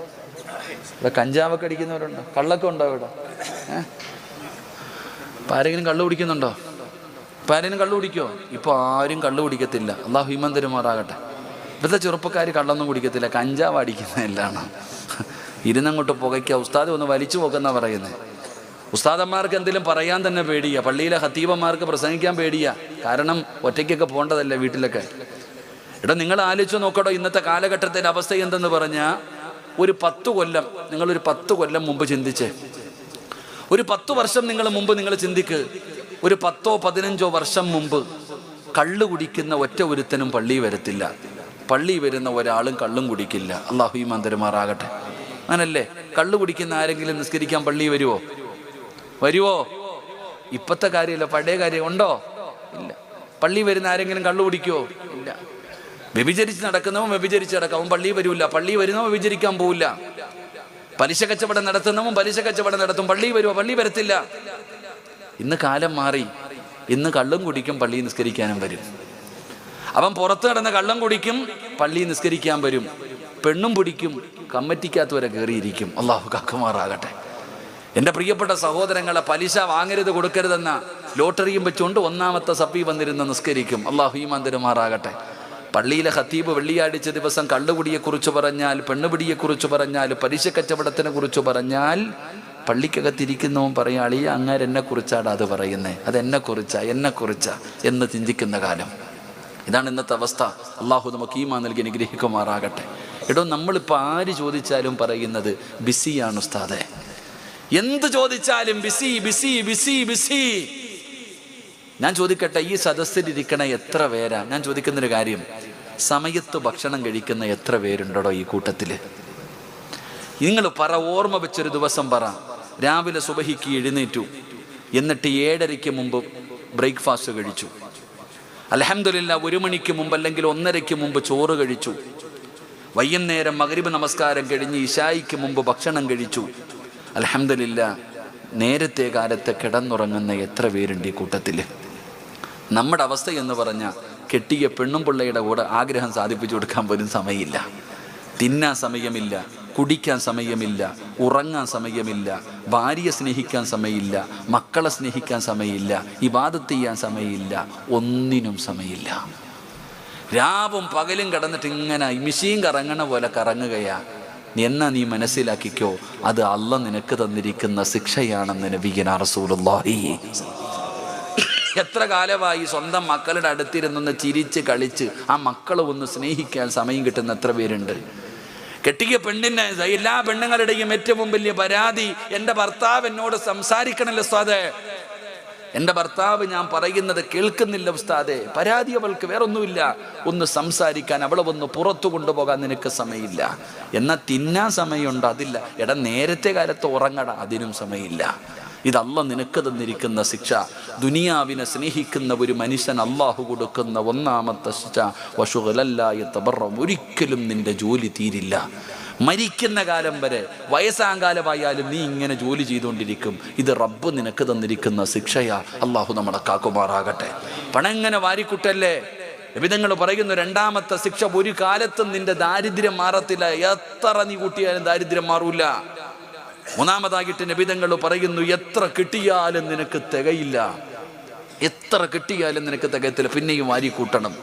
ഇവിടെ കഞ്ചാവൊക്കെ അടിക്കുന്നവരുണ്ടോ? കള്ളൊക്കെ ഉണ്ടോ ഇവിടെ? ഇപ്പം ആരെങ്കിലും കള്ളു കുടിക്കുന്നുണ്ടോ? ഇപ്പം ആരെങ്കിലും കള്ളു കുടിക്കുമോ? ഇപ്പോൾ ആരും കള്ളു കുടിക്കത്തില്ല. അള്ളാഹു ഈമാൻ തരുമാറാകട്ടെ. ഇപ്പോഴത്തെ ചെറുപ്പക്കാർ കള്ളൊന്നും കുടിക്കത്തില്ല, കഞ്ചാവ് അടിക്കുന്നതെല്ലാണ്. ഇരുന്നങ്ങോട്ട് പുകയ്ക്കുക. ഉസ്താദ് ഒന്ന് വലിച്ചു പോക്കെന്നാ പറയുന്നത്. ഉസ്താദന്മാർക്ക് എന്തെങ്കിലും പറയാൻ തന്നെ പേടിയാ. പള്ളിയിലെ ഹത്തീബന്മാർക്ക് പ്രസംഗിക്കാൻ പേടിയാ. കാരണം ഒറ്റയ്ക്കൊക്കെ പോകേണ്ടതല്ലേ വീട്ടിലൊക്കെ. എടാ, നിങ്ങൾ ആലോചിച്ച് നോക്കടോ, ഇന്നത്തെ കാലഘട്ടത്തിൻ്റെ അവസ്ഥ എന്തെന്ന് പറഞ്ഞാൽ, ഒരു 10 കൊല്ലം, നിങ്ങളൊരു 10 കൊല്ലം മുമ്പ് ചിന്തിച്ചേ. ഒരു 10 വർഷം മുമ്പ് നിങ്ങൾ ചിന്തിക്ക്. ഒരു 10-15 വർഷം മുമ്പ് കള്ളു കുടിക്കുന്ന ഒറ്റ ഒരുത്തനും പള്ളി വരത്തില്ല. പള്ളി വരുന്ന ഒരാളും കള്ളും കുടിക്കില്ല. അള്ളാഹു ഈമാൻ തരുമാറാകട്ടെ. അങ്ങനല്ലേ? കള്ളു കുടിക്കുന്ന ആരെങ്കിലും നിസ്കരിക്കാൻ പള്ളി വരുമോ? ഇപ്പത്തെ കാര്യമല്ല, പഴയ കാര്യം ഉണ്ടോ? ഇല്ല. പള്ളി വരുന്ന ആരെങ്കിലും കള്ളു കുടിക്കുമോ? ഇല്ല. വ്യഭിചരിച്ച് നടക്കുന്നവൻ വ്യഭിചരിച്ച് നടക്കും, അവൻ പള്ളി വരില്ല. പള്ളി വരുന്നവൻ വ്യഭിചരിക്കാൻ പോവില്ല. പലിശ കച്ചവടം നടത്തുന്നവൻ പലിശ കച്ചവടം നടത്തും, പള്ളി വരുമോ? പള്ളി വരത്തില്ല. ഇന്ന് കാലം മാറി. ഇന്ന് കള്ളും കുടിക്കും, പള്ളി നിസ്കരിക്കാനും വരും. അവൻ പുറത്ത് കിടന്ന് കള്ളം കുടിക്കും, പള്ളി നിസ്കരിക്കാൻ വരും. പെണ്ണും പിടിക്കും, കമ്മറ്റിക്കകത്ത് വരെ കയറിയിരിക്കും. അള്ളാഹു കാക്കുമാറാകട്ടെ. എൻ്റെ പ്രിയപ്പെട്ട സഹോദരങ്ങളെ, പലിശ വാങ്ങരുത്, കൊടുക്കരുതെന്ന ലോട്ടറിയും വെച്ചുകൊണ്ട് 1ാമത്തെ സപ്പി വന്നിരുന്ന് നിസ്കരിക്കും. അള്ളാഹു ഈമാൻ തരുമാറാകട്ടെ. പള്ളിയിലെ ഖത്തീബ് വെള്ളിയാഴ്ച ദിവസം കള്ളുകുടിയെക്കുറിച്ച് പറഞ്ഞാൽ, പെണ്ണുപിടിയെക്കുറിച്ച് പറഞ്ഞാൽ, പലിശ കച്ചവടത്തിനെ കുറിച്ച് പറഞ്ഞാൽ പള്ളിക്കകത്തിരിക്കുന്നവൻ പറയാം, അളിയ അങ്ങേര് എന്നെക്കുറിച്ചാണ് അത് പറയുന്നത്, എന്നെക്കുറിച്ചാ എന്ന് ചിന്തിക്കുന്ന കാലം. ഇതാണ് ഇന്നത്തെ അവസ്ഥ. അള്ളാഹു നമുക്ക് ഈമാൻ നൽകി അനുഗ്രഹിക്കുമാറാകട്ടെ. എടോ, നമ്മളിപ്പോൾ ആര് ചോദിച്ചാലും പറയുന്നത് ബിസിയാണ് ഉസ്താദേ. എന്ത് ചോദിച്ചാലും ബിസി ബിസി ബിസി ബിസി. ഞാൻ ചോദിക്കട്ടെ, ഈ സദസ്സിലിരിക്കണ എത്ര പേരാ? ഞാൻ ചോദിക്കുന്നൊരു കാര്യം, സമയത്ത് ഭക്ഷണം കഴിക്കുന്ന എത്ര പേരുണ്ടോ ഈ കൂട്ടത്തിൽ? നിങ്ങൾ പറ, ഓർമ്മ വെച്ചൊരു ദിവസം പറ. രാവിലെ സുബഹിക്ക് എഴുന്നേറ്റു, എന്നിട്ട് 7:30 മുമ്പ് ബ്രേക്ക്ഫാസ്റ്റ് കഴിച്ചു. അൽഹംദുലില്ലാഹ് 1 മണിക്ക് മുമ്പ് അല്ലെങ്കിൽ 1:30 മുമ്പ് ചോറ് കഴിച്ചു. വൈകുന്നേരം മഗ്രിബ് നമസ്കാരം കഴിഞ്ഞ് ഇശായിക്ക് മുമ്പ് ഭക്ഷണം കഴിച്ചു. അൽഹംദുലില്ലാഹ് നേരത്തെ കാലത്ത് കിടന്നുറങ്ങുന്ന എത്ര പേരുണ്ട് ഈ കൂട്ടത്തിൽ? നമ്മുടെ അവസ്ഥ എന്ന് പറഞ്ഞാൽ കെട്ടിയ പെണ്ണും പിള്ളയുടെ കൂടെ ആഗ്രഹം സാധിപ്പിച്ചു കൊടുക്കാൻ പോലും സമയമില്ല. തിന്നാൻ സമയമില്ല, കുടിക്കാൻ സമയമില്ല, ഉറങ്ങാൻ സമയമില്ല, ഭാര്യയെ സ്നേഹിക്കാൻ സമയമില്ല, മക്കളെ സ്നേഹിക്കാൻ സമയമില്ല, ഇബാദത്ത് ചെയ്യാൻ സമയമില്ല, ഒന്നിനും സമയമില്ല. രാവും പകലും കിടന്നിട്ട് ഇങ്ങനെ മിഷീൻ കറങ്ങണ പോലെ കറങ്ങുകയാ. എന്നാ നീ മനസ്സിലാക്കിക്കോ, അത് അള്ളാഹ് നിനക്ക് തന്നിരിക്കുന്ന ശിക്ഷയാണെന്ന് നബിയുനാ റസൂലുള്ളാഹി. എത്ര കാലമായി സ്വന്തം മക്കളുടെ അടുത്തിരുന്നൊന്ന് ചിരിച്ച് കളിച്ച് ആ മക്കളെ ഒന്ന് സ്നേഹിക്കാൻ സമയം കിട്ടുന്ന എത്ര പേരുണ്ട്? കെട്ടിയ പെണ്ണിനെ എല്ലാ പെണ്ണുങ്ങളുടെയും ഏറ്റവും വലിയ പരാതി, എൻ്റെ ഭർത്താവ് എന്നോട് സംസാരിക്കണല്ലോ ഉസ്താദേ, എൻ്റെ ഭർത്താവ് ഞാൻ പറയുന്നത് കേൾക്കുന്നില്ല ഉസ്താദേ. പരാതി അവൾക്ക് വേറൊന്നുമില്ല, ഒന്ന് സംസാരിക്കാൻ, അവളെ ഒന്ന് പുറത്തു കൊണ്ടുപോകാൻ നിനക്ക് സമയമില്ല. എന്നാൽ തിന്നാൻ സമയമുണ്ട്, അതില്ല. എടാ, നേരത്തെ കാലത്ത് ഉറങ്ങട, അതിനും സമയമില്ല. ഇത് അള്ളാഹ് നിനക്ക് തന്നിരിക്കുന്ന ശിക്ഷ. ദുനിയാവിനെ സ്നേഹിക്കുന്ന ഒരു മനുഷ്യൻ അള്ളാഹു കൊടുക്കുന്ന ഒന്നാമത്തെ ശിക്ഷ വശുഗലല്ലായ തബറം. ഒരിക്കലും നിന്റെ ജോലി തീരില്ല. മരിക്കുന്ന കാലം വരെ, വയസ്സാകാലമായാലും നീ ഇങ്ങനെ ജോലി ചെയ്തുകൊണ്ടിരിക്കും. ഇത് റബ്ബ് നിനക്ക് തന്നിരിക്കുന്ന ശിക്ഷയാ. അള്ളാഹു നമ്മളെ കാക്കുമാറാകട്ടെ. പണം ഇങ്ങനെ വാരിക്കുട്ടല്ലേ. നബിതങ്ങൾ പറയുന്നു, രണ്ടാമത്തെ ശിക്ഷ, ഒരു കാലത്തും നിന്റെ ദാരിദ്ര്യം മാറത്തില്ല. എത്ര നീ കൂട്ടിയാലും ദാരിദ്ര്യം മാറൂല. മൂന്നാമതായിട്ട് നബിതങ്ങൾ പറയുന്നു, എത്ര കിട്ടിയാലും നിനക്ക് തികയില്ല. എത്ര കിട്ടിയാലും നിനക്ക് തികയത്തില്ല, പിന്നെയും വാരി കൂട്ടണം.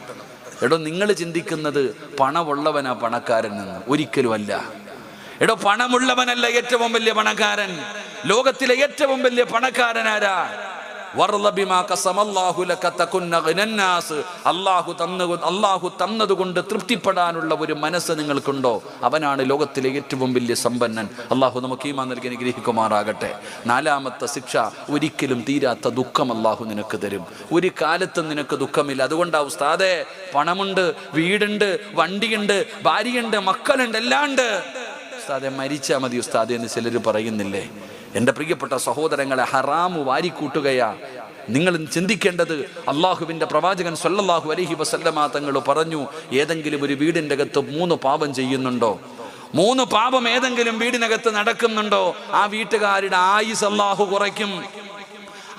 എടോ, നിങ്ങൾ ചിന്തിക്കുന്നത് പണമുള്ളവനാ പണക്കാരൻ എന്ന്. ഒരിക്കലും അല്ല. എടോ, പണമുള്ളവനല്ല ഏറ്റവും വലിയ പണക്കാരൻ. ലോകത്തിലെ ഏറ്റവും വലിയ പണക്കാരനാരാ? അള്ളാഹു തന്നതുകൊണ്ട് തൃപ്തിപ്പെടാനുള്ള ഒരു മനസ്സ് നിങ്ങൾക്കുണ്ടോ? അവനാണ് ലോകത്തിലെ ഏറ്റവും വലിയ സമ്പന്നൻ. അള്ളാഹു നമുക്ക് ഈമാൻ നൽകി അനുഗ്രഹിക്കുമാറാകട്ടെ. നാലാമത്തെ ശിക്ഷ, ഒരിക്കലും തീരാത്ത ദുഃഖം അള്ളാഹു നിനക്ക് തരും. ഒരു കാലത്തും നിനക്ക് ദുഃഖമില്ല. അതുകൊണ്ടാ ഉസ്താദേ, പണമുണ്ട്, വീടുണ്ട്, വണ്ടിയുണ്ട്, ഭാര്യയുണ്ട്, മക്കളുണ്ട്, എല്ലാം ഉണ്ട്, ഉസ്താദെ മരിച്ചാൽ മതി ഉസ്താദെ എന്ന് ചിലർ പറയുന്നില്ലേ? എൻ്റെ പ്രിയപ്പെട്ട സഹോദരങ്ങളെ, ഹറാമു വാരിക്കൂട്ടുകയാ. നിങ്ങൾ ചിന്തിക്കേണ്ടത്, അള്ളാഹുവിൻ്റെ പ്രവാചകൻ സ്വല്ലല്ലാഹു അലൈഹി വസല്ലമ തങ്ങൾ പറഞ്ഞു, ഏതെങ്കിലും ഒരു വീടിൻ്റെ അകത്ത് 3 പാപം ചെയ്യുന്നുണ്ടോ, 3 പാപം ഏതെങ്കിലും വീടിനകത്ത് നടക്കുന്നുണ്ടോ, ആ വീട്ടുകാരുടെ ആയുസ് അള്ളാഹു കുറയ്ക്കും.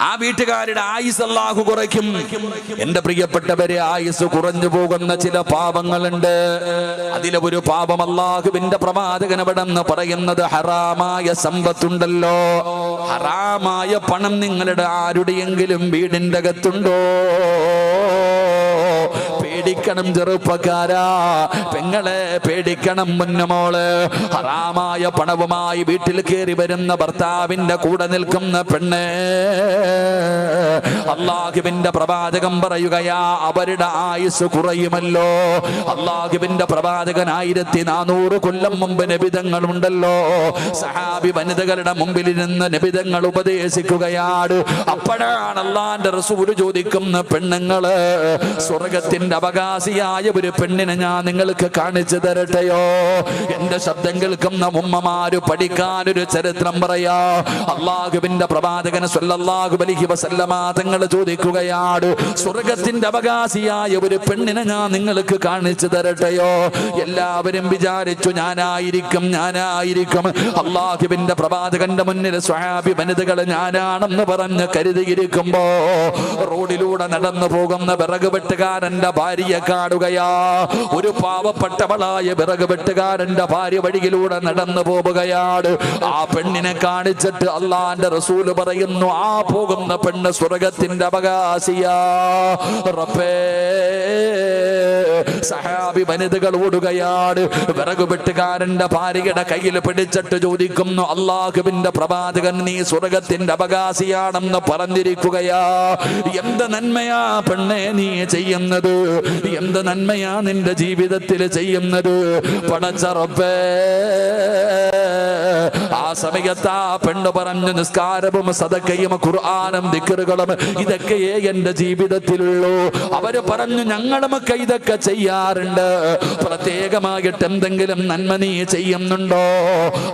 ആ വീട്ടുകാരുടെ ആയുസ് അല്ലാഹു കുറയ്ക്കും. എന്റെ പ്രിയപ്പെട്ടവരെ, ആയുസ് കുറഞ്ഞു പോകുന്ന ചില പാപങ്ങളുണ്ട്. അതിലെ ഒരു പാപം അല്ലാഹുവിന്റെ പ്രവാചകൻ അവിടെന്ന് പറയുന്നത് ഹറാമായ സമ്പത്തുണ്ടല്ലോ, ഹറാമായ പണം നിങ്ങളുടെ ആരുടെയെങ്കിലും വീടിന്റെ അകത്തുണ്ടോ? പേടിക്കണം ചെറുപ്പക്കാരാ, പെങ്ങളെ പേടിക്കണം മുന്നമോള്. ഹറാമായ പണവുമായി വീട്ടിൽ കയറി വരുന്ന ഭർത്താവിന്റെ കൂടെ നിൽക്കുന്ന പെണ്ണ്, അല്ലാഹുവിന്റെ പ്രവാചകൻ പറയുകയാ, അവരുടെ ആയുസ് കുറയുമല്ലോ. അല്ലാഹുവിന്റെ പ്രവാചകൻ 1400 കൊല്ലം മുമ്പ് നബിതങ്ങളുണ്ടല്ലോ, സഹാബി വനിതകളുടെ മുമ്പിലിരുന്ന് നബിതങ്ങൾ ഉപദേശിക്കുകയാണ്. അപ്പോഴാണ് അല്ലാഹുവിന്റെ റസൂൽ ചോദിക്കുന്ന, പെണ്ണുങ്ങള്, സ്വർഗത്തിന്റെ അവകാശിയായ ഒരു പെണ്ണിനെ ഞാൻ നിങ്ങൾക്ക് കാണിച്ചു തരട്ടെയോ? എന്റെ ശബ്ദം കേൾക്കുന്ന ഉമ്മമാര് പഠിക്കാനൊരു ചരിത്രം പറയാ. അല്ലാഹുവിന്റെ പ്രവാചകൻ സ്വല്ലല്ലാഹു അലൈഹി വസല്ലമ തങ്ങൾ ചോദിക്കുകയാണ്, സ്വർഗത്തിന്റെ അവകാശിയായ ഒരു പെണ്ണിനെ ഞാൻ നിങ്ങൾക്ക് കാണിച്ചു തരട്ടെയോ? എല്ലാവരും വിചാരിച്ചു ഞാനായിരിക്കും. അല്ലാഹുവിന്റെ പ്രവാചകന്റെ മുന്നിൽ സ്വഹാബി വനിതകൾ ഞാനാണെന്ന് പറഞ്ഞ് കരുതിയിരിക്കുമ്പോ റോഡിലൂടെ നടന്നു പോകുന്ന വിറക് വെട്ടുകാരന്റെ ഭാര്യയെ കാണുകയാ. ഒരു പാവപ്പെട്ടവളായ വിറക് വെട്ടുകാരന്റെ ഭാര്യ വഴിയിലൂടെ നടന്നു പോവുകയാണ്. ആ പെണ്ണിനെ കാണിച്ചിട്ട് അല്ലാഹുവിന്റെ റസൂല് പറയുന്നു, ആ പോകുന്ന പെണ്ണ് സ്വർഗത്തിന്റെ അവകാശിയാ. റബ്ബേ, സഹാബി വനിതകൾ ഓടുകയാണ്. വിറകുപെട്ടുകാരന്റെ ഭാര്യയുടെ കയ്യിൽ പിടിച്ചിട്ട് ചോദിക്കുന്നു, അല്ലാഹുവിന്റെ പ്രവാചകൻ നീ സ്വർഗത്തിന്റെ അവകാശിയാണെന്ന് പറഞ്ഞിരിക്കുകയാ, എന്ത് നന്മയാ പെണ്ണെ നീ ചെയ്യുന്നത്, എന്ത് നന്മയാ നിന്റെ ജീവിതത്തിൽ ചെയ്യുന്നത്? പടച്ച റബ്ബേ, ആ സമയത്ത് ആ പെണ്ണ് പറഞ്ഞു, നിസ്കാരവും സദഖയും ഖുർആനും ദിക്റുകളും ഇതൊക്കെയേ എന്റെ ജീവിതത്തിലുള്ളൂ. അവര് പറഞ്ഞു, ഞങ്ങളുമൊക്കെ ഇതൊക്കെ ചെയ്യാറുണ്ട്, പ്രത്യേകമായിട്ട് എന്തെങ്കിലും നന്മ നീ ചെയ്യുന്നുണ്ടോ?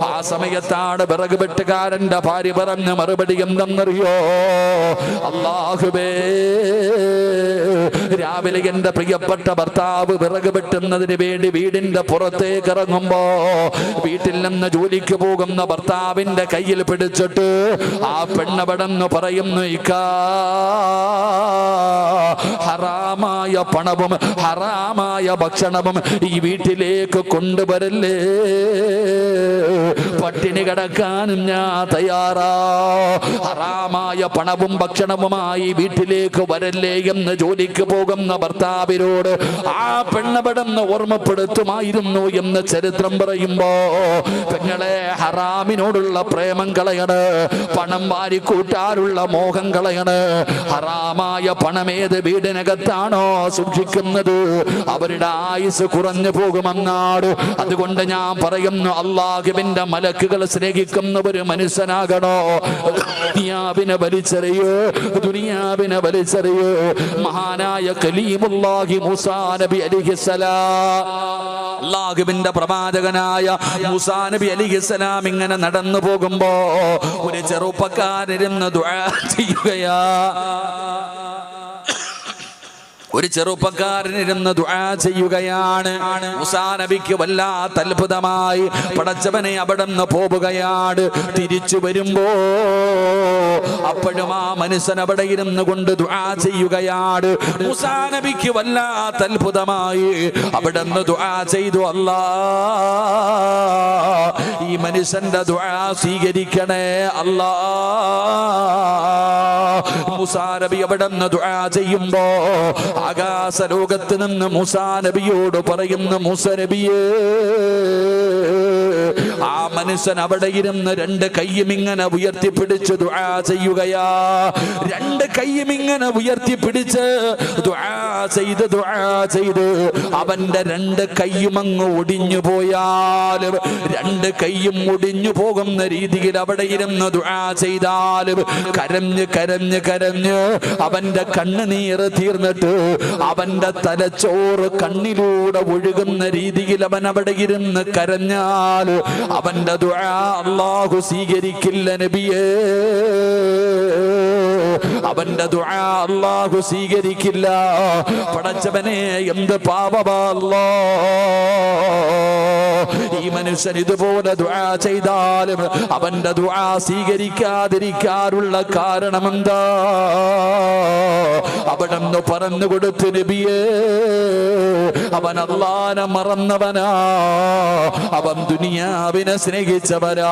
ആ സമയത്താണ് വിറക് വെട്ടുകാരന്റെ ഭാര്യ പറഞ്ഞ മറുപടി എന്തെന്നറിയോ? അല്ലാഹുവേ, രാവിലെ എന്റെ പ്രിയപ്പെട്ട ഭർത്താവ് വിറക് വെട്ടുന്നതിന് വേണ്ടി വീടിന്റെ പുറത്തേക്ക് ഇറങ്ങുമ്പോ വീട്ടിൽ നിന്ന് ജോലിക്ക് പോകുന്ന ഭർത്താവിന്റെ കയ്യിൽ പിടിച്ചിട്ട് ആ പെണ്ണവിടെന്ന് പറയുന്നു, ഇക്കാ ഹറാമായ പണവും ഹറാമായ ഭക്ഷണവും ഈ വീട്ടിലേക്ക് കൊണ്ടുവരല്ലേ, പട്ടിണി കിടക്കാനും ഞാൻ തയ്യാറാ, ഹറാമായ പണവും ഭക്ഷണവുമായി വീട്ടിലേക്ക് വരല്ലേ എന്ന് ജോലിക്ക് പോകുന്ന ഭർത്താവിനോട് ആ പെണ്ണവിടെന്ന് ഓർമ്മപ്പെടുത്തുമായിരുന്നു എന്ന് ചരിത്രം പറയുമ്പോ, പെങ്ങളെ, ഹറാമിനോടുള്ള പ്രേമം കളയണ്, പണം വാരിക്കൂട്ടാനുള്ള മോഹം കളയണ്. ഹറാമായ പണമേത് വീടിനകത്താണോ സൂക്ഷിക്കുന്നത് അവരുടെ ആയുസ് കുറഞ്ഞു പോകുമെന്നാണ്. അതുകൊണ്ട് ഞാൻ പറയുന്നു, അല്ലാഹുവിന്റെ മലക്കുകൾ സ്നേഹിക്കുന്ന ഒരു മനുഷ്യനാകണോ? ദുനിയാവിനെ വലിച്ചെറിയോ, ദുനിയാവിനെ വലിച്ചെറിയോ. മഹാനായ കലീമുല്ലാഹി മൂസാ നബി അലൈഹിസ്സലാം, അല്ലാഹുവിന്റെ പ്രവാചകനായ മൂസാ നബി അലൈഹിസ്സലാം ഇങ്ങനെ നടന്നു പോകുമ്പോ ഒരു ചെറുപ്പക്കാരനിരുന്ന് ദുആ ചെയ്യുകയാ. ഒരു ചെറുപ്പക്കാരനിരുന്ന് ദുആ ചെയ്യുകയാണ്. മൂസാ നബിക്ക് വല്ലാത്ത അത്ഭുതമായി. പടച്ചവനെ അവിടുന്ന് പോവുകയാണ്. തിരിച്ചു വരുമ്പോ അപ്പോഴും ആ മനുഷ്യൻ അവിടെ ഇരുന്ന് കൊണ്ട് ദുആ ചെയ്യുകയാണ്. മൂസാ നബിക്ക് വല്ലാത്ത അത്ഭുതമായി. അവിടുന്ന് ദുആ ചെയ്തു, അല്ലാ, ഈ മനുഷ്യന്റെ ദുആ സ്വീകരിക്കണേ അല്ലാ. മൂസാ നബി അവിടുന്ന് ദുആ ചെയ്യുമ്പോ ആകാശ ലോകത്ത് നിന്ന് മൂസാ നബിയോട് പറയുന്നു, മൂസാ നബിയേ, ആ മനുഷ്യൻ അവിടെ ഇരുന്ന് രണ്ട് കൈയും ഇങ്ങനെ ഉയർത്തിപ്പിടിച്ച് ദുആ ചെയ്യുകയാ. രണ്ട് കൈയും ഇങ്ങനെ ഉയർത്തിപ്പിടിച്ച് ദുആ ചെയ്ത് അവന്റെ രണ്ട് കൈയും അങ്ങ് ഒടിഞ്ഞു പോയാലും, രണ്ട് കൈയും ഒടിഞ്ഞു പോകുന്ന രീതിയിൽ അവിടെ ഇരുന്ന് ദുആ ചെയ്താലും കരഞ്ഞ് കരഞ്ഞ് കരഞ്ഞ് അവന്റെ കണ്ണുനീര് തീർന്നിട്ട് അവന്റെ തലച്ചോറ് കണ്ണിലൂടെ ഒഴുകുന്ന രീതിയിൽ അവൻ അവിടെ ഇരുന്ന് കരഞ്ഞാൽ അവന്റെ ദുആ അല്ലാഹു സ്വീകരിക്കില്ല നബിയേ. അവന്റെ ദുആ അല്ലാഹു സ്വീകരിക്കില്ല. പടച്ചവനെ, എന്ത് പാപമാ അല്ലാ. ഈ മനുഷ്യൻ ഇതുപോലെ ദുആ ചെയ്താലും അവന്റെ ദുആ സ്വീകരിക്കാതിരിക്കാനുള്ള കാരണം എന്താ? അവിടെന്ന് പറഞ്ഞു കൊടുത്തു, നബിയേ, അവൻ അല്ലാഹനെ മറന്നവനാ, അവൻ ദുനിയാവിനെ സ്നേഹിച്ചവനാ,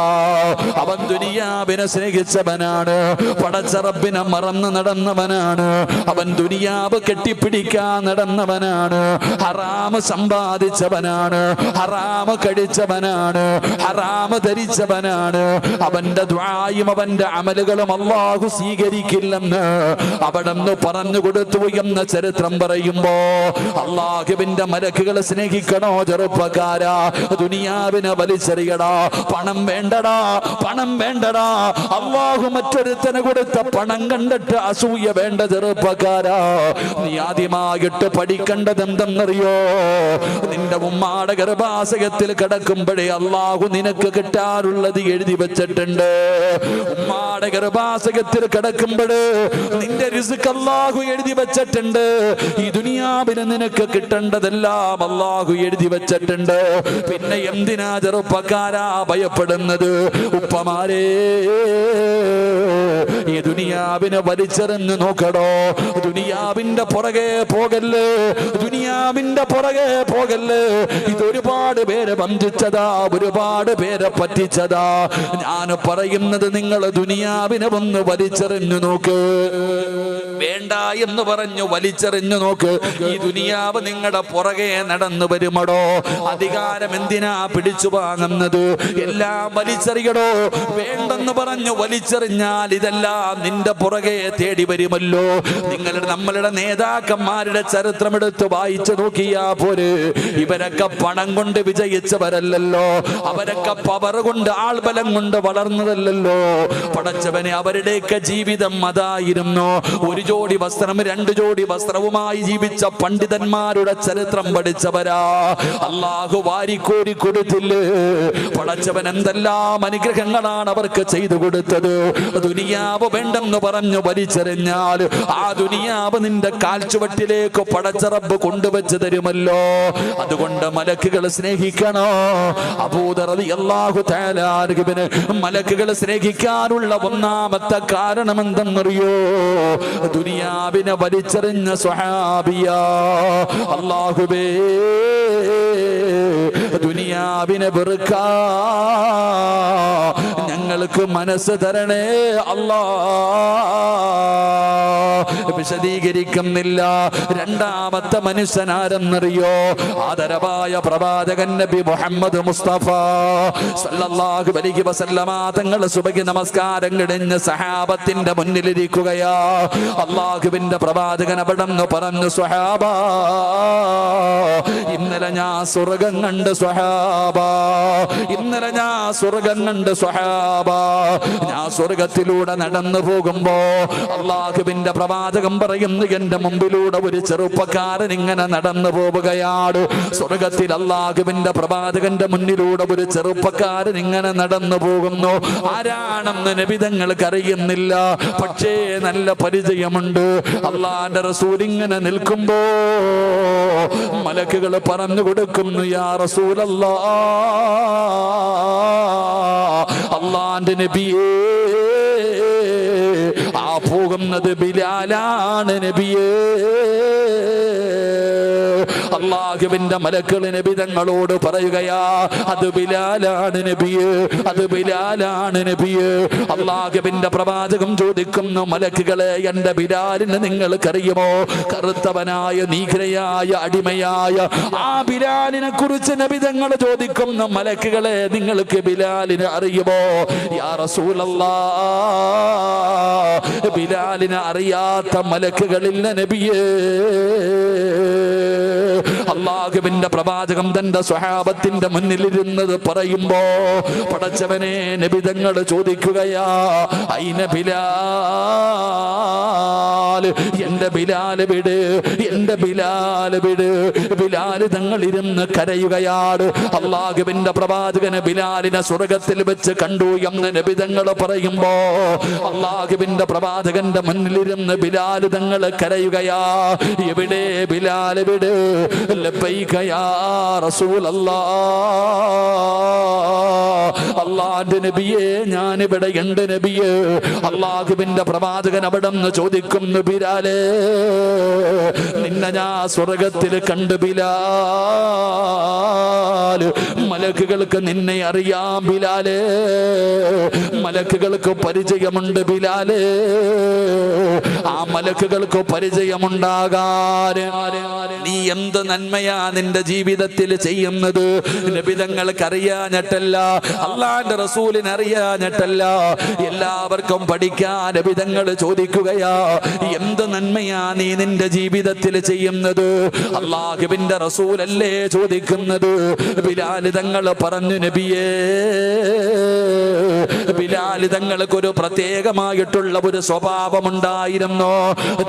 അവൻ ദുനിയാവിനെ സ്നേഹിച്ചവനാണ്, പടച്ച റബ്ബിനെ മറന്ന് നടന്നവനാണ്, അവൻ ദുനിയാവ് കെട്ടിപ്പിടിക്കാൻ നടന്നവനാണ്, ഹറാമ് സമ്പാദിച്ചവനാണ്, ഹറാമ് കഴിച്ചവനാണ്, ഹറാമ് ധരിച്ചവനാണ്. അവന്റെ ദുആയും അവന്റെ അമലുകളും അല്ലാഹു സ്വീകരിക്കില്ലെന്ന് അവിടെന്ന് പറഞ്ഞു കൊടുത്തു എന്ന ചരിത്രം പറയുമ്പോ, അല്ലാഹുവിന്റെ മലക്കുകൾ സ്നേഹിക്കണോ ചെറുപ്പക്കാരാ? ദുനിയാവിനെ വലിച്ചെറിയടാ. പണം വേണ്ടടാ, പണം വേണ്ടടാ. അല്ലാഹു മറ്റൊരുത്തന് കൊടുത്ത പണം കണ്ടിട്ട് അസൂയ വേണ്ട ചെറുപ്പക്കാരാ. നീ ആദ്യമായിട്ട് പഠിക്കേണ്ടത് എന്തെന്നറിയോ? നിന്റെ ഉമ്മാടെ ഗർഭാശയത്തിൽ കിടക്കുമ്പോഴേ അല്ലാഹു നിനക്ക് കിട്ടാറുള്ളത് എഴുതി വെച്ചിട്ടുണ്ട്. ഉമ്മാടെ ഗർഭാശയത്തിൽ കിടക്കുമ്പോഴേ നിന്റെ റിസ്ക് അല്ലാഹു എഴുതി വെച്ചിട്ടുണ്ട്. ഈ ദുനിയാവിന് നിനക്ക് കിട്ടേണ്ടതെല്ലാം അല്ലാഹു എഴുതി വെച്ചിട്ടുണ്ട്. പിന്നെ എന്തിനാ ചെറുപ്പക്കാരാ ഭയപ്പെടുന്നത്? ഉപ്പമാരേ, ഈ ദുനിയാവിനെ വലിച്ചെറിഞ്ഞ് നോക്കടോ. ദുനിയാവിന്റെ പുറകെ പോകല്ലേ, ദുനിയാവിന്റെ പുറകെ പോകല്ലേ. ഇതൊരുപാട് പേരെ വഞ്ചിച്ചതാ, ഒരുപാട് പേരെ പറ്റിച്ചതാ. ഞാൻ പറയുന്നത് നിങ്ങൾ ദുനിയാവിനെ ഒന്ന് വലിച്ചെറിഞ്ഞു നോക്ക്. വേണ്ട എന്ന് പറഞ്ഞു വലിച്ചെറിഞ്ഞു നോക്ക്. ഈ ദുനിയാവ് നിങ്ങളുടെ പുറകെ നടന്നു വരുമടോ. അധികാരം എന്തിനാ പിടിച്ചു വാങ്ങുന്നത്? എല്ലാം വലിച്ചെറിയടോ. വേണ്ടെന്ന് പറഞ്ഞു വലിച്ചെറിഞ്ഞാൽ ഇതെല്ലാം നിന്റെ പുറകെ തേടി വരുമല്ലോ. നമ്മളുടെ നേതാക്കന്മാരുടെ ചരിത്രം എടുത്ത് വായിച്ചു നോക്കിയാ പോരെ. ഇവരൊക്കെ പണം കൊണ്ട് വിജയിച്ചവരല്ലല്ലോ. അവരൊക്കെ പവർ കൊണ്ട് ആൾബലം കൊണ്ട് വളർന്നതല്ലല്ലോ. പടച്ചവനെ, അവരുടെയൊക്കെ ജീവിതം അതായിരുന്നു. ഒരു ജോഡി വസ്ത്രം 2 ജോഡി വസ്ത്രവുമായി ജീവിച്ച പണ്ഡിതന്മാരുടെ ചരിത്രം പഠിച്ചവരാ. അല്ലാഹു വാരിക്കോരി കൊടുത്തില്ലേ? പടച്ചവൻ എന്തെല്ലാം അനുഗ്രഹങ്ങളാണ് അവർക്ക് ചെയ്തു കൊടുത്തത്. ദുനിയാവ് വേണ്ടെന്ന് പറഞ്ഞു വലിച്ചെറിഞ്ഞാൽ ആ ദുനിയാവ് നിന്റെ കാൽച്ചുവട്ടിലേക്ക് പടച്ച റബ്ബ് കൊണ്ടുവച്ച് തരുമല്ലോ. അതുകൊണ്ട് മലക്കുകൾ സ്നേഹിക്കണോ? അബൂദർ റളിയല്ലാഹു തആല അൻഹുവിനെ മലക്കുകൾ സ്നേഹിക്കാനുള്ള ഒന്നാമത്തെ കാരണം എന്തെന്നറിയോ? ദുനിയാവിനെ വലിച്ചെറിഞ്ഞ സ്വഹാബിയാ. അല്ലാഹുവേ, ദുനിയാവിനെ വെറുക്കാ ഞങ്ങൾക്ക് മനസ്സ് തരണേ അല്ലാ. വിശദീകരിക്കുന്നില്ല. രണ്ടാമത്തെ മനുഷ്യനാരെന്നറിയോ? ആദരവായ പ്രവാചകൻ നബി മുഹമ്മദ് മുസ്തഫ സല്ലല്ലാഹു അലൈഹി വസല്ലമ തങ്ങൾ സുബഹി നമസ്കാരം കഴിഞ്ഞ് സഹാബത്തിന്റെ മുന്നിലിരിക്കുകയാ. അല്ലാഹുവിന്റെ പ്രവാചകൻ അവിടെന്ന് പറഞ്ഞു, സ്വഹാബ, ഇന്നലെ ഞാൻ സ്വർഗം കണ്ട് സ്വഹാബ, ഇന്നലെ ഞാൻ സ്വർഗം കണ്ട് സ്വഹാബ. ഞാൻ സ്വർഗത്തിലൂടെ നടന്നു പോകുമ്പോ അല്ലാഹുവിന്റെ പ്രവാചകൻ പറയുന്നു, എന്റെ മുമ്പിലൂടെ ഒരു ചെറുപ്പക്കാരൻ ഇങ്ങനെ നടന്നു പോവുകയാണ്. സ്വർഗത്തിൽ അല്ലാഹുവിന്റെ പ്രവാചകന്റെ മുന്നിലൂടെ ഒരു ചെറുപ്പക്കാരൻ ഇങ്ങനെ നടന്നു പോകുന്നു. ആരാണെന്ന് നബി തങ്ങൾക്ക് അറിയുന്നില്ല, പക്ഷേ നല്ല പരിചയമുണ്ട്. അല്ലാഹുവിന്റെ റസൂൽ ഇങ്ങനെ നിൽക്കുമ്പോ മലക്കുകൾ പറഞ്ഞു കൊടുക്കുന്നു, യാ റസൂലല്ലാഹ്, അല്ലാഹുവിന്റെ നബിയേ, ആ പോകുന്നത് ബിലാലാണ് നബിയേ. അല്ലാഹുവിന്റെ മലക്കുകൾ നബി തങ്ങളോട് പറയുകയാ, അത് ബിലാലാണ് നബിയേ, അത് ബിലാലാണ് നബിയേ. അല്ലാഹുവിന്റെ പ്രവാചകൻ ചോദിക്കുന്നു, മലക്കുകളെ, എന്റെ ബിലാലിനെ നിങ്ങൾക്കറിയുമോ? കറുത്തവനായ നീഗ്രയായ അടിമയായ ആ ബിലാലിനെ കുറിച്ച് നബി തങ്ങൾ ചോദിക്കുന്നു, മലക്കുകളെ, നിങ്ങൾക്ക് ബിലാലിനെ അറിയുമോ? യാ റസൂലല്ലാഹ്, ബിലാലിനെ അറിയാത്ത മലക്കുകളില്ല നബിയേ. അല്ലാഹുവിന്റെ പ്രവാചകൻ തന്റെ സ്വഹാബത്തിന്റെ മുന്നിലിരുന്നത് പറയുമ്പോ പടച്ചവനെ, നബി തങ്ങൾ ചോദിക്കുകയാ, ഐന ബിലാൽ, എന്റെ ബിലാൽ വിട്, എന്റെ ബിലാൽ വിട്. ബിലാൽ തങ്ങൾ ഇരുന്ന് കരയുകയാണ്. അല്ലാഹുവിന്റെ പ്രവാചകന് ബിലാലിനെ സ്വർഗത്തിൽ വെച്ച് കണ്ടു എന്ന് നബി തങ്ങൾ പറയുമ്പോ അല്ലാഹുവിന്റെ പ്രവാചകന്റെ മുന്നിലിരുന്ന് ബിലാൽ തങ്ങൾ കരയുകയാ. എവിടെ ബിലാൽ വിട്? ലബ്ബൈക യാ റസൂലല്ലാഹ്, അല്ലാഹുവിന്റെ നബിയേ, ഞാൻ ഇവിടെ ഉണ്ട് നബിയേ. അല്ലാഹുവിന്റെ പ്രവാചകൻ അവിടെ നിന്ന് ചോദിക്കുന്നു, ബിലാലേ, നിന്നെ ഞാൻ സ്വർഗത്തിൽ കണ്ടു ബിലാൽ. മലക്കുകൾക്ക് നിന്നെ അറിയാം ബിലാലേ, മലക്കുകൾക്ക് പരിചയമുണ്ട് ബിലാലേ. ആ മലക്കുകൾക്ക് പരിചയമുണ്ടാകാൻ നീ എന്ത് നന്മയാ നിന്റെ ജീവിതത്തിൽ ചെയ്യുന്നത്? നബി തങ്ങൾക്ക് അറിയാഞ്ഞിട്ടല്ല, അല്ലാഹുവിന്റെ റസൂലിന് അറിയാഞ്ഞിട്ടല്ല, എല്ലാവർക്കും പഠിക്കാൻ നബി തങ്ങൾ ചോദിക്കുകയാ, എന്ത് നന്മയാ നീ നിന്റെ ജീവിതത്തിൽ ചെയ്യുന്നത്? അല്ലാഹുവിന്റെ റസൂലല്ലേ ചോദിക്കുന്നത്. ബിലാൽ തങ്ങൾ പറഞ്ഞു, നബിയേ, ബിലാൽ തങ്ങൾക്ക് ഒരു പ്രത്യേകമായിട്ടുള്ള ഒരു സ്വഭാവമുണ്ടായിരുന്നു.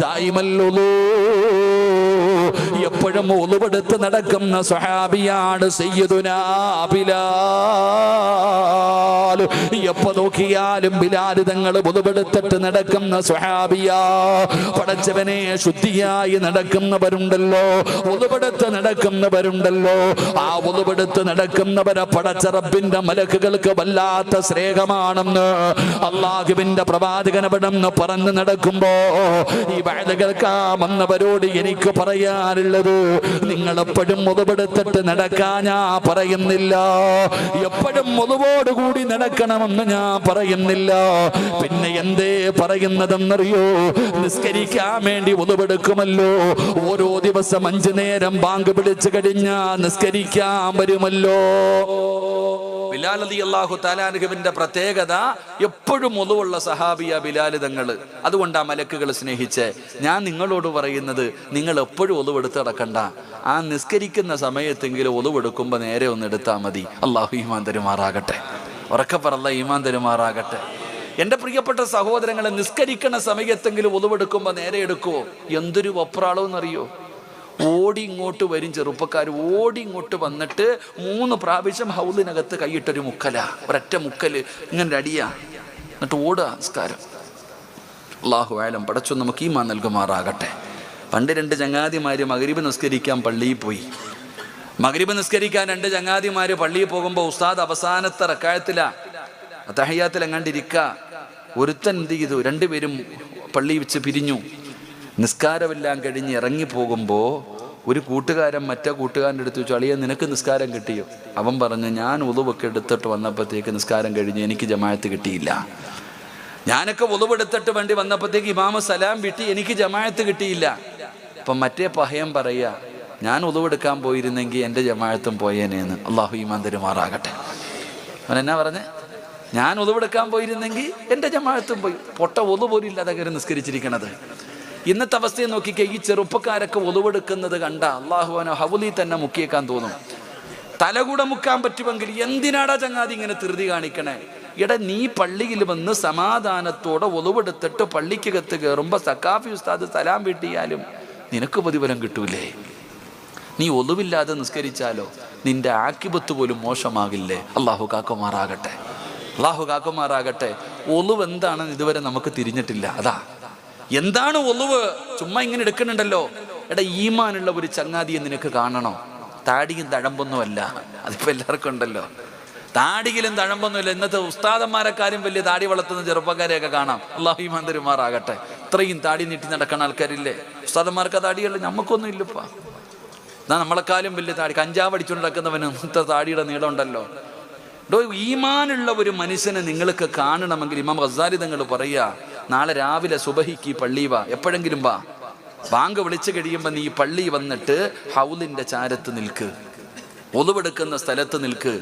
ദായിമല്ലുളൂ, എപ്പോഴും ഒളുവെടുത്ത് നടക്കുന്ന സ്വഹാബിയാണ് സയ്യിദുനാ ബിലാൽ. എപ്പോ നോക്കിയാലും ബിലാൽ തങ്ങൾ ഒളുവെടുത്തിട്ട് നടക്കുന്ന സ്വഹാബിയാ. പടച്ചവനെ, ശുദ്ധിയായി നടക്കുന്നവരുണ്ടല്ലോ, ഒളുവെടുത്ത് നടക്കുന്നവരുണ്ടല്ലോ. ആ ഒളുവെടുത്ത് നടക്കുന്നവരെ പടച്ച റബ്ബിന്റെ മലക്കുകൾക്ക് വല്ലാത്ത സ്നേഹമാണെന്ന് അല്ലാഹുവിന്റെ പ്രവാചകൻ അവിടെ നിന്ന് പറഞ്ഞു നടക്കുമ്പോ ഈ വഅദ കേൾക്കാമെന്നവരോട് എനിക്ക് പറയാ പറയാനുള്ളത്, നിങ്ങൾ എപ്പോഴും ഒതുവെടുത്തിട്ട് നടക്കാൻ ഞാൻ പറയുന്നില്ല, എപ്പോഴും ഒതുവോടുകൂടി നടക്കണമെന്ന് ഞാൻ പറയുന്നില്ല. പിന്നെ എന്തേ പറയുന്നതെന്നറിയോ? നിസ്കരിക്കാൻ വേണ്ടി ഒതുവെടുക്കുമല്ലോ, ഓരോ ദിവസം 5 നേരം ബാങ്ക് പിടിച്ചു കഴിഞ്ഞാൽ നിസ്കരിക്കാൻ വരുമല്ലോ. ബിലാൽ റളിയല്ലാഹു തആല അൻഹുവിന്റെ പ്രത്യേകത, എപ്പോഴും ഒളുവുള്ള സഹാബിയ ബിലാൽ തങ്ങൾ. അതുകൊണ്ടാ മലക്കുകൾ സ്നേഹിച്ച് ഞാൻ നിങ്ങളോട് പറയുന്നത്, നിങ്ങൾ എപ്പോഴും ഒളുവെടുത്ത് നടക്കണ്ട, ആ നിസ്കരിക്കുന്ന സമയത്തെങ്കിലും ഒളുവെടുക്കുമ്പോൾ നേരെ ഒന്ന് എടുത്താൽ മതി. അള്ളാഹു ഈമാൻ തരുമാറാകട്ടെ. ഉറക്കപ്പറല്ല, ഈമാൻ തരുമാറാകട്ടെ. എൻ്റെ പ്രിയപ്പെട്ട സഹോദരങ്ങളെ, നിസ്കരിക്കണ സമയത്തെങ്കിലും ഒളുവെടുക്കുമ്പോൾ നേരെ എടുക്കുവോ? എന്തൊരു വപ്രാളമെന്നറിയോ? ഓടി ഇങ്ങോട്ട് വരും ചെറുപ്പക്കാർ, ഓടി ഇങ്ങോട്ട് വന്നിട്ട് 3 പ്രാവശ്യം ഹൗലിനകത്ത് കൈയിട്ടൊരു മുക്കല, ഒരൊറ്റ മുക്കല് ഇങ്ങനെ അടിയാ, എന്നിട്ട് ഓടുക നിസ്കാരം. അല്ലാഹു ആലം, പടച്ചു നമുക്ക് ഈമാൻ നൽകുമാറാകട്ടെ. പണ്ട് 2 ചങ്ങാതിമാര് മഗ്രിബ് നിസ്കരിക്കാൻ പള്ളിയിൽ പോയി. മഗ്രിബ് നിസ്കരിക്കാൻ 2 ചങ്ങാതിമാര് പള്ളിയിൽ പോകുമ്പോൾ ഉസ്താദ് അവസാനത്തെ റക്അത്തിലാ, തഹയ്യാത്തിൽ എങ്ങാണ്ടിരിക്ക. ഒരുത്തൻ എന്ത് ചെയ്തു? 2 പേരും പള്ളി വെച്ച് പിരിഞ്ഞു. നിസ്കാരമെല്ലാം കഴിഞ്ഞ് ഇറങ്ങിപ്പോകുമ്പോൾ ഒരു കൂട്ടുകാരൻ മറ്റേ കൂട്ടുകാരൻ്റെ അടുത്ത് ചോദിച്ചു, അളിയ നിനക്ക് നിസ്കാരം കിട്ടിയോ? അവൻ പറഞ്ഞു, ഞാൻ ഉളുവൊക്കെ എടുത്തിട്ട് വന്നപ്പോഴത്തേക്ക് നിസ്കാരം കഴിഞ്ഞ് എനിക്ക് ജമാഅത്ത് കിട്ടിയില്ല. ഞാനൊക്കെ ഉളുവെടുത്തിട്ട് വേണ്ടി വന്നപ്പോഴത്തേക്ക് ഇമാമ സലാം വിട്ടി, എനിക്ക് ജമാഅത്ത് കിട്ടിയില്ല. അപ്പം മറ്റേ പഹയം പറയുക, ഞാൻ ഉളുവെടുക്കാൻ പോയിരുന്നെങ്കിൽ എൻ്റെ ജമാഅത്തും പോയേനേന്ന്. അള്ളാഹു ഈമാൻ തരുമാറാകട്ടെ. അവൻ എന്നാ പറഞ്ഞേ? ഞാൻ ഉളുവെടുക്കാൻ പോയിരുന്നെങ്കിൽ എൻ്റെ ജമാഅത്തും പോയി. പൊട്ട ഒളു പോലും ഇല്ലാതെ കയറി നിസ്കരിച്ചിരിക്കണത്. ഇന്നത്തെ അവസ്ഥയെ നോക്കിക്കേ, ഈ ചെറുപ്പക്കാരൊക്കെ ഒളുവെടുക്കുന്നത് കണ്ട അള്ളാഹുവിനെ ഹൗലി തന്നെ മുക്കിയേക്കാൻ തോന്നും. തലകൂടെ മുക്കാൻ പറ്റുമെങ്കിൽ എന്തിനാടാ ചങ്ങാതി ഇങ്ങനെ ധൃതി കാണിക്കണേ? നീ പള്ളിയിൽ വന്ന് സമാധാനത്തോടെ ഒളുവെടുത്തിട്ട് പള്ളിക്കകത്ത് കയറുമ്പോൾ സക്കാഫി ഉസ്താദ് സലാം വീട്ടിയാലും നിനക്ക് പ്രതിഫലം കിട്ടൂലേ? നീ ഒളുവില്ലാതെ നിസ്കരിച്ചാലോ നിന്റെ ആക്കിബത്ത് പോലും മോശമാകില്ലേ? അള്ളാഹു കാക്കുമാറാകട്ടെ, അള്ളാഹു കാക്കുമാറാകട്ടെ. ഒളുവ് എന്താണെന്ന് ഇതുവരെ നമുക്ക് തിരിഞ്ഞിട്ടില്ല. അതാ എന്താണ് ഒളുവ്? ചുമ്മാ ഇങ്ങനെ എടുക്കുന്നുണ്ടല്ലോ. ഈമാനുള്ള ഒരു ചങ്ങാതിയെ നിനക്ക് കാണണോ? താടിയും തഴമ്പൊന്നുമല്ല, അതിപ്പോൾ എല്ലാവർക്കും ഉണ്ടല്ലോ. താടിയിലും തഴമ്പൊന്നുമില്ല. ഇന്നത്തെ ഉസ്താദന്മാരെക്കാരും വലിയ താടി വളർത്തുന്ന ചെറുപ്പക്കാരെയൊക്കെ കാണാം. അള്ളാഹു ഈമാൻ തരുമാറാകട്ടെ. ഇത്രയും താടി നീട്ടി നടക്കുന്ന ആൾക്കാരില്ലേ? ഉസ്താദന്മാർക്ക് താടിയല്ല, നമുക്കൊന്നും ഇല്ലപ്പാ. എന്നാ നമ്മളെക്കാളും വലിയ താടി, കഞ്ചാവ് അടിച്ചുകൊണ്ട് നടക്കുന്നവന് ഇന്നത്തെ താടിയുടെ നീളം ഉണ്ടല്ലോ. ഈമാനുള്ള ഒരു മനുഷ്യനെ നിങ്ങൾക്ക് കാണണമെങ്കിൽ ഇമാം ഗസാലി തങ്ങൾ പറയുക, നാളെ രാവിലെ സുബഹിക്ക് പള്ളി വാ, എപ്പോഴെങ്കിലും വാ. ബാങ്ക് വിളിച്ചു കഴിയുമ്പോൾ നീ പള്ളി വന്നിട്ട് ഹൗലിൻ്റെ ചാരത്ത് നിൽക്ക്, ഒളുവെടുക്കുന്ന സ്ഥലത്ത് നിൽക്ക്.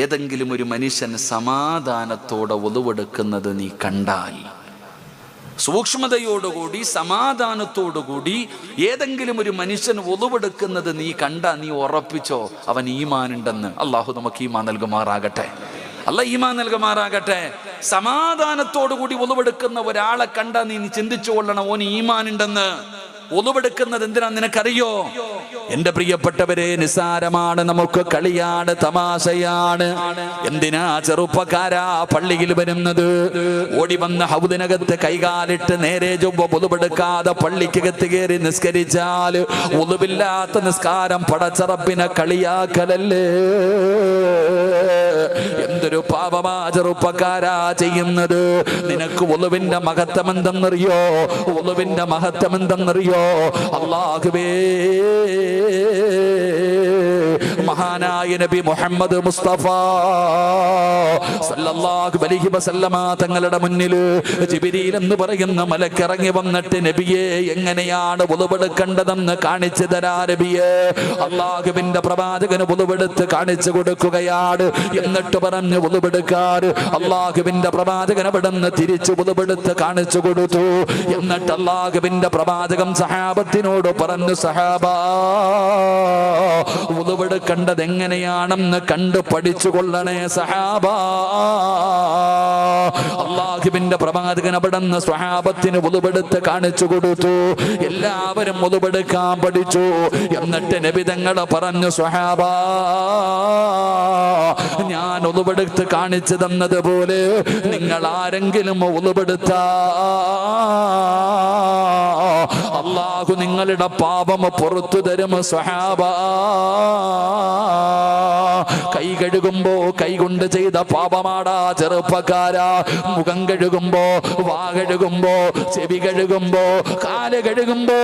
ഏതെങ്കിലും ഒരു മനുഷ്യൻ സമാധാനത്തോടെ ഒളുവെടുക്കുന്നത് നീ കണ്ടാൽ, സൂക്ഷ്മതയോടുകൂടി സമാധാനത്തോടുകൂടി ഏതെങ്കിലും ഒരു മനുഷ്യൻ ഒളുവെടുക്കുന്നത് നീ കണ്ടാ, നീ ഉറപ്പിച്ചോ അവൻ ഈമാനുണ്ടെന്ന്. അള്ളാഹു നമുക്ക് ഈമാൻ നൽകുമാറാകട്ടെ. ഈമാൻ നൽകുമാറാകട്ടെ. സമാധാനത്തോടുകൂടി ഒളുവെടുക്കുന്ന ഒരാളെ കണ്ടാ നീ ചിന്തിച്ചു കൊള്ളണം, ഓന് ഈമാനുണ്ടെന്ന്. ഒളുവെടുക്കുന്നത് എന്തിനാ നിനക്കറിയോ? എന്റെ പ്രിയപ്പെട്ടവരെ, നിസാരമാണ്, നമുക്ക് കളിയാണ്, തമാശയാണ്. എന്തിനാ ചെറുപ്പക്കാരാ പള്ളിയിൽ വരുന്നത്? ഓടി വന്ന് ഹൗദിനകത്ത് കൈകാലിട്ട് നേരെ ഒളുവെടുക്കാതെ പള്ളിക്കകത്ത് കയറി നിസ്കരിച്ചാൽ ഒളുവില്ലാത്ത നിസ്കാരം പടച്ചറപ്പിനെ കളിയാക്കലല്ലേ? എന്തൊരു പാപമാ ചെറുപ്പക്കാരാ ചെയ്യുന്നത്? നിനക്ക് ഒളുവിന്റെ മഹത്വം എന്തെന്നറിയോ? ഒളുവിന്റെ മഹത്വം എന്തെന്നറിയോ? അല്ലാഹുവേ, മഹാനായ നബി മുഹമ്മദ് മുസ്തഫ സല്ലല്ലാഹു അലൈഹി വസല്ലമ തങ്ങളുടെ മുന്നിൽ ജിബ്രീൽ എന്ന് പറയുന്ന മലക്ക് ഇറങ്ങി വന്നിട്ട്, നബിയെ എങ്ങനെയാണ് ഒളുവെടുക്കേണ്ടതെന്ന് കാണിച്ചു തരാ നബിയെ. അല്ലാഹുവിന്റെ പ്രവാചകന് ഒളുവെടുത്ത് കാണിച്ചു കൊടുക്കുകയാണ്. എന്നിട്ട് പറഞ്ഞു ഒളുവെടുക്കാൻ. അല്ലാഹുവിന്റെ പ്രവാചകൻ അവിടുന്ന് തിരിച്ചു ഒളുവെടുത്ത് കാണിച്ചു കൊടുത്തു. എന്നിട്ട് അല്ലാഹുവിന്റെ പ്രവാചകൻ സഹാബത്തിനോട് പറഞ്ഞു, സഹാബാ, ഒളുവെടുക്കേണ്ടത് എങ്ങനെയാണെന്ന് കണ്ടു പഠിച്ചു കൊള്ളണേ സഹാബാ. അല്ലാഹുവിന്റെ പ്രവാചകൻ അവിടുന്ന് സ്വഹാബത്തിന് ഒളുവെടുത്ത് കാണിച്ചു കൊടുത്തു. എല്ലാവരും ഒളുവെടുക്കാൻ പഠിച്ചു. എന്നിട്ട് നബി തങ്ങൾ പറഞ്ഞു, സ്വഹാബാ, ഞാൻ ഒളുവെടുത്ത് കാണിച്ചു തന്നതുപോലെ നിങ്ങൾ ആരെങ്കിലും ഒളുവെടുത്താ അല്ലാഹു നിങ്ങളുടെ പാപം പുറത്തു തരും സ്വഹാബ. കൈ കഴുകുമ്പോ കൈ കൊണ്ട് ചെയ്ത പാപമാടാ ചെറുപ്പക്കാരാ. മുഖം കഴുകുമ്പോ, വാ കഴുകുമ്പോ, ചെവി കഴുകുമ്പോ, കാല് കഴുകുമ്പോ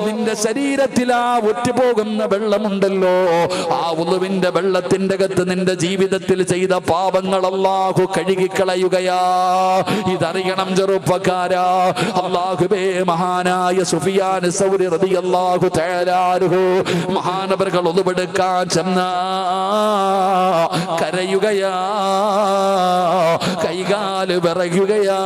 നിന്റെ ശരീരത്തിൽ ആ ഒറ്റുപോകുന്ന വെള്ളമുണ്ടല്ലോ, ആ ഉളുവിന്റെ വെള്ളത്തിന്റെ അകത്ത് നിന്റെ ജീവിതത്തിൽ ചെയ്ത പാപങ്ങൾ അല്ലാഹു കഴുകിക്കളയുകയാ. ഇതറിയണം ചെറുപ്പക്കാരാ. അല്ലാഹുവേ, മഹാനായ സുഫിയാൻ സൗരി റളിയല്ലാഹു തആല അൻഹു മഹാനവറുകൾ ഒളിവെടുക്കാൻ ചെന്ന കരയുകയാ, കൈകാല് വിറയ്ക്കുകയാ.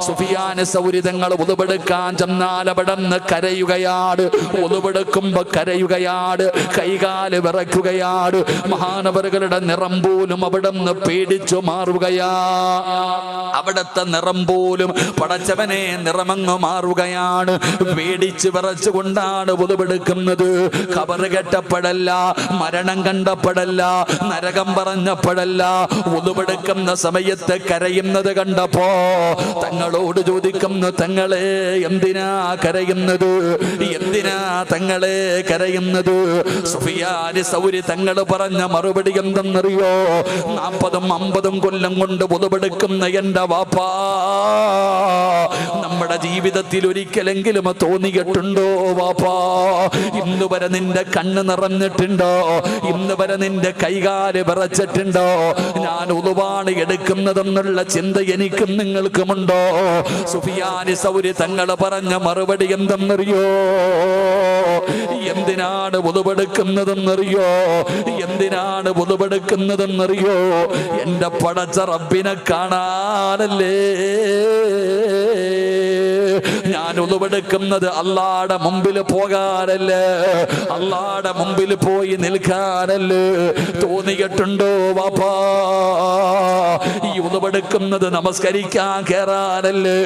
സുഫിയാൻ സൗരി തങ്ങൾ ഒളിവെടുക്കാൻ ചെന്നാൽ അവിടുന്ന് കരയുകയാണ്. ഒളിവെടുക്കുമ്പോ കരയുകയാണ്, കൈകാല് വിറയ്ക്കുകയാണ്. മഹാനവറുകളുടെ നിറം പോലും അവിടുന്ന് പേടിച്ചു മാറുകയാ. അവിടുത്തെ നിറം പോലും പടച്ചവനെ നിറമങ്ങ് മാറുകയാണ്. പേടിച്ച് വിറച്ചുകൊണ്ടാണ് ഒളിവെടുക്കുന്നത്. ഖബറ് കെട്ടപ്പെടല്ല, മരണം കണ്ടപ്പെടല്ല, നരകം പറഞ്ഞപ്പെടല്ല. ഒളിവെടുക്കുന്ന സമയത്ത് കരയുന്നത് കണ്ടപ്പോ തങ്ങളോട് ചോദിക്കുന്നു, തങ്ങളെ എന്തിനാ കരയുന്നത്? എന്തിനാ തങ്ങളെ കരയുന്നത്? സുഫിയാൻ സൗരി തങ്ങൾ പറഞ്ഞ മറുപടി എന്തെന്നറിയോ? 40-50 കൊല്ലം കൊണ്ട് ഒളിവെടുക്കുന്ന എന്റെ വാപ്പാ, നമ്മുടെ ജീവിതത്തിൽ ഒരിക്കലെങ്കിലും തോന്നിയിട്ടുണ്ടോ വാപ്പാ? ഇന്ന് വരെ നിന്റെ കണ്ണ് നിറഞ്ഞിട്ടുണ്ടോ? ഇന്ന് വരെ നിന്റെ കൈകാല് വിറച്ചിട്ടുണ്ടോ? ഞാൻ ഉളുവാണ് എടുക്കുന്നതെന്നുള്ള ചിന്ത എനിക്കും നിങ്ങൾക്കുമുണ്ടോ? സുഫിയാൻ സൗരി തങ്ങൾ പറഞ്ഞ മറുപടി എന്തെന്നറിയോ? എന്തിനാണ് ഉളുവെടുക്കുന്നതെന്നറിയോ? എന്തിനാണ് ഉളുവെടുക്കുന്നതെന്നറിയോ? എന്റെ പടച്ച റബ്ബിനെ കാണാനല്ലേ. ഞാൻ ഉളുവെടുക്കുന്നത് അല്ലാഹുവിന്റെ മുമ്പിൽ പോകാനല്ലേ, അല്ലാഹുവിന്റെ മുമ്പിൽ പോയി നിൽക്കാനല്ലേ. തോന്നിയിട്ടുണ്ടോ വാപ്പാ? ഈ ഉളുവെടുക്കുന്നത് നമസ്കരിക്കാൻ കേറാനല്ലേ.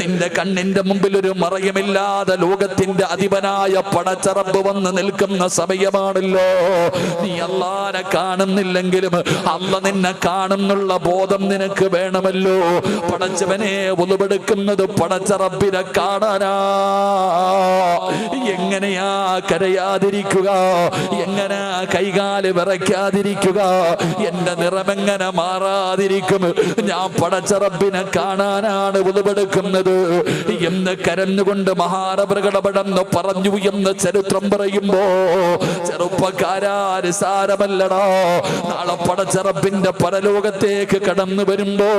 നിന്റെ കണ്ണിന്റെ മുമ്പിൽ ഒരു മറയുമില്ലാതെ ലോകത്തിന്റെ അധിപനായ പടച്ച റബ്ബ് വന്ന് നിൽക്കുന്ന സമയമാണല്ലോ. നീ അല്ലാഹുവിനെ കാണുന്നില്ലെങ്കിലും അല്ലാഹ് നിന്നെ കാണുന്നുള്ള ബോധം നിനക്ക് വേണമല്ലോ. പടച്ചവനെ, ഉളുവെടുക്കുന്നത് പടച്ച റബ്ബിനെ കാണാനാ. എങ്ങനെയാ കരയാതിരിക്കുക? എങ്ങനെ കൈകാല് വിറയ്ക്കാതിരിക്കുക? എന്റെ നിറമെങ്ങനെ മാറാതിരിക്കും? ഞാൻ പടച്ച റബ്ബിനെ കാണാനാണ് ഉളുവെടുക്കുന്നത് എന്ന് കരഞ്ഞുകൊണ്ട് മഹാനവറുകളവിടെന്ന് പറഞ്ഞു എന്ന് ചരിത്രം പറയുമ്പോ, ചെറുപ്പക്കാരാ, നിസാരമല്ലടാ. നാളെ പടച്ച റബ്ബിന്റെ പരലോകത്തേക്ക് കടന്നു വരുമ്പോ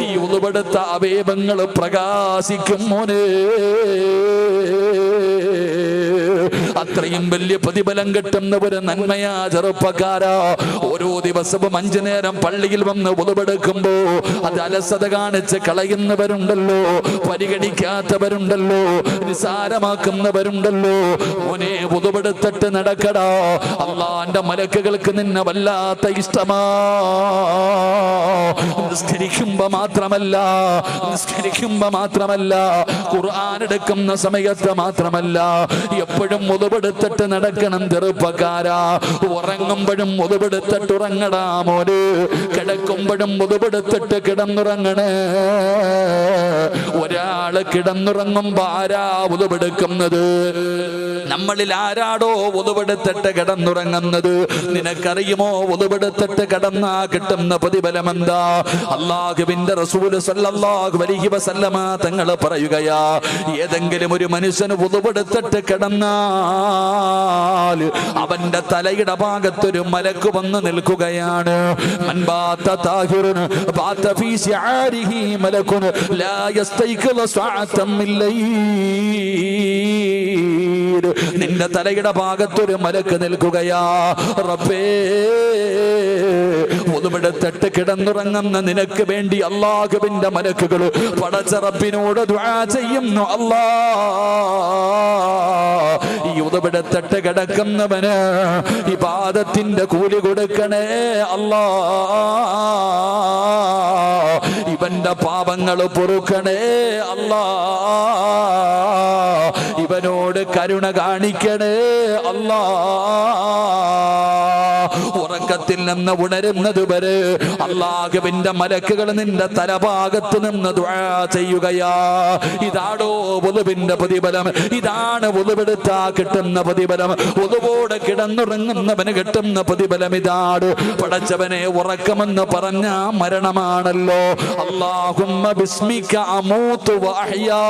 ഈ ഉളുവെടുത്ത അവയവങ്ങൾ പ്രകാശിക്കും മോനെ. അത്രയും വലിയ പ്രതിഫലം കിട്ടുന്ന ഒരു നന്മയാ ചെറുപ്പക്കാരാ. ഓരോ ദിവസവും 5 നേരം പള്ളിയിൽ വന്ന് ഉളുവെടുക്കുമ്പോ അത് അലസത കാണിച്ച് കളയുന്നവരുണ്ടല്ലോ, പരിഗണിക്കാത്തവരുണ്ടല്ലോ, നിസാരമാക്കുന്നവരുണ്ടല്ലോ. മോനെ, ഉളുവെടുത്തിട്ട് നടക്കടാ. അല്ലാഹുവിന്റെ മലക്കുകൾക്ക് നിന്നെ വല്ലാത്ത ഇഷ്ടമാ. നിസ്കരിക്കുമ്പോ മാത്രമല്ല, ഖുർആൻ എടുക്കുന്ന സമയത്ത് മാത്രമല്ല, എപ്പോഴും ഉളുവെടുത്തിട്ട് നടക്കണം ചെറുപ്പക്കാരാ. ഉറങ്ങുമ്പോഴും ഉളുവെടുത്തിട്ട് ഉറങ്ങടാ മോന്. കിടക്കുമ്പോഴും ഉളുവെടുത്തിട്ട് കിടന്നുറങ്ങണേ. ഒരാള് കിടന്നുറങ്ങുമ്പോ ആരാ ഉളുവെടുക്കുന്നത്? നമ്മളിൽ ആരാടോ ഉളുവെടുത്തിട്ട് കിടന്നുറങ്ങുന്നത്? നിനക്കറിയുമോ ഉളുവെടുത്തിട്ട് കിടന്നാ കിട്ടുന്ന പ്രതിഫലം എന്താ? അല്ലാഹുവിന്റെ റസൂൽ സല്ലല്ലാഹു അലൈഹി വസല്ലമ തങ്ങൾ പറയുകയാ, ഏതെങ്കിലും ഒരു മനുഷ്യന് ഉളുവെടുത്തിട്ട് കിടന്നാൽ അവന്റെ തലയുടെ ഭാഗത്തൊരു മലക്ക് വന്ന് നിൽക്കുകയാണ്. മൻ ബാത താഹിറുൻ ബാത ഫീ ശിആരിഹി മലകുൻ ലാ യസ്തൈഖിളു സഅതൻ മിൻ ലൈൽ. നിന്റെ തലയുടെ ഭാഗത്തൊരു മലക്ക് നിൽക്കുകയാ. റബ്ബേ, ഉളുവെടുത്തിട്ട് കിടന്നുറങ്ങുന്ന നിനക്ക് വേണ്ടി അല്ലാഹുവിന്റെ മലക്കുകൾ പടച്ച റബ്ബിനോട് ദുആ ചെയ്യുന്നു. അല്ലാഹ്, ഈ ഉദബെടുത്തിട്ട് കിടക്കുന്നവന് ഇബാദത്തിന്റെ കൂലി കൊടുക്കണേ അല്ലാ. ഇവന്റെ പാപങ്ങൾ പൊറുക്കണേ അല്ലാ. ഇവനോട് കരുണ കാണിക്കണേ അല്ലാ. ഉറക്കത്തിൽ നിന്ന് ഉണരുന്നത് വരെ അല്ലാഹുവിന്റെ മലക്കുകൾ നിന്റെ തലഭാഗത്ത് നിന്ന് ദുആ ചെയ്യുകയാ. ഇതാടോ വുളുവിന്റെ പ്രതിഫലം, ഇതാണ് വുളുവെടുത്താ കിട്ടുന്ന പ്രതിഫലം, വുളുവോടെ കിടന്നുറങ്ങുന്നവന് കിട്ടുന്ന പ്രതിഫലം ഇതാണ്. പടച്ചവനെ ഉറക്കമെന്ന് പറഞ്ഞ മരണമാണല്ലോ. അല്ലാഹുമ്മ ബിസ്മിക അമൂതു വഅഹ്യാ,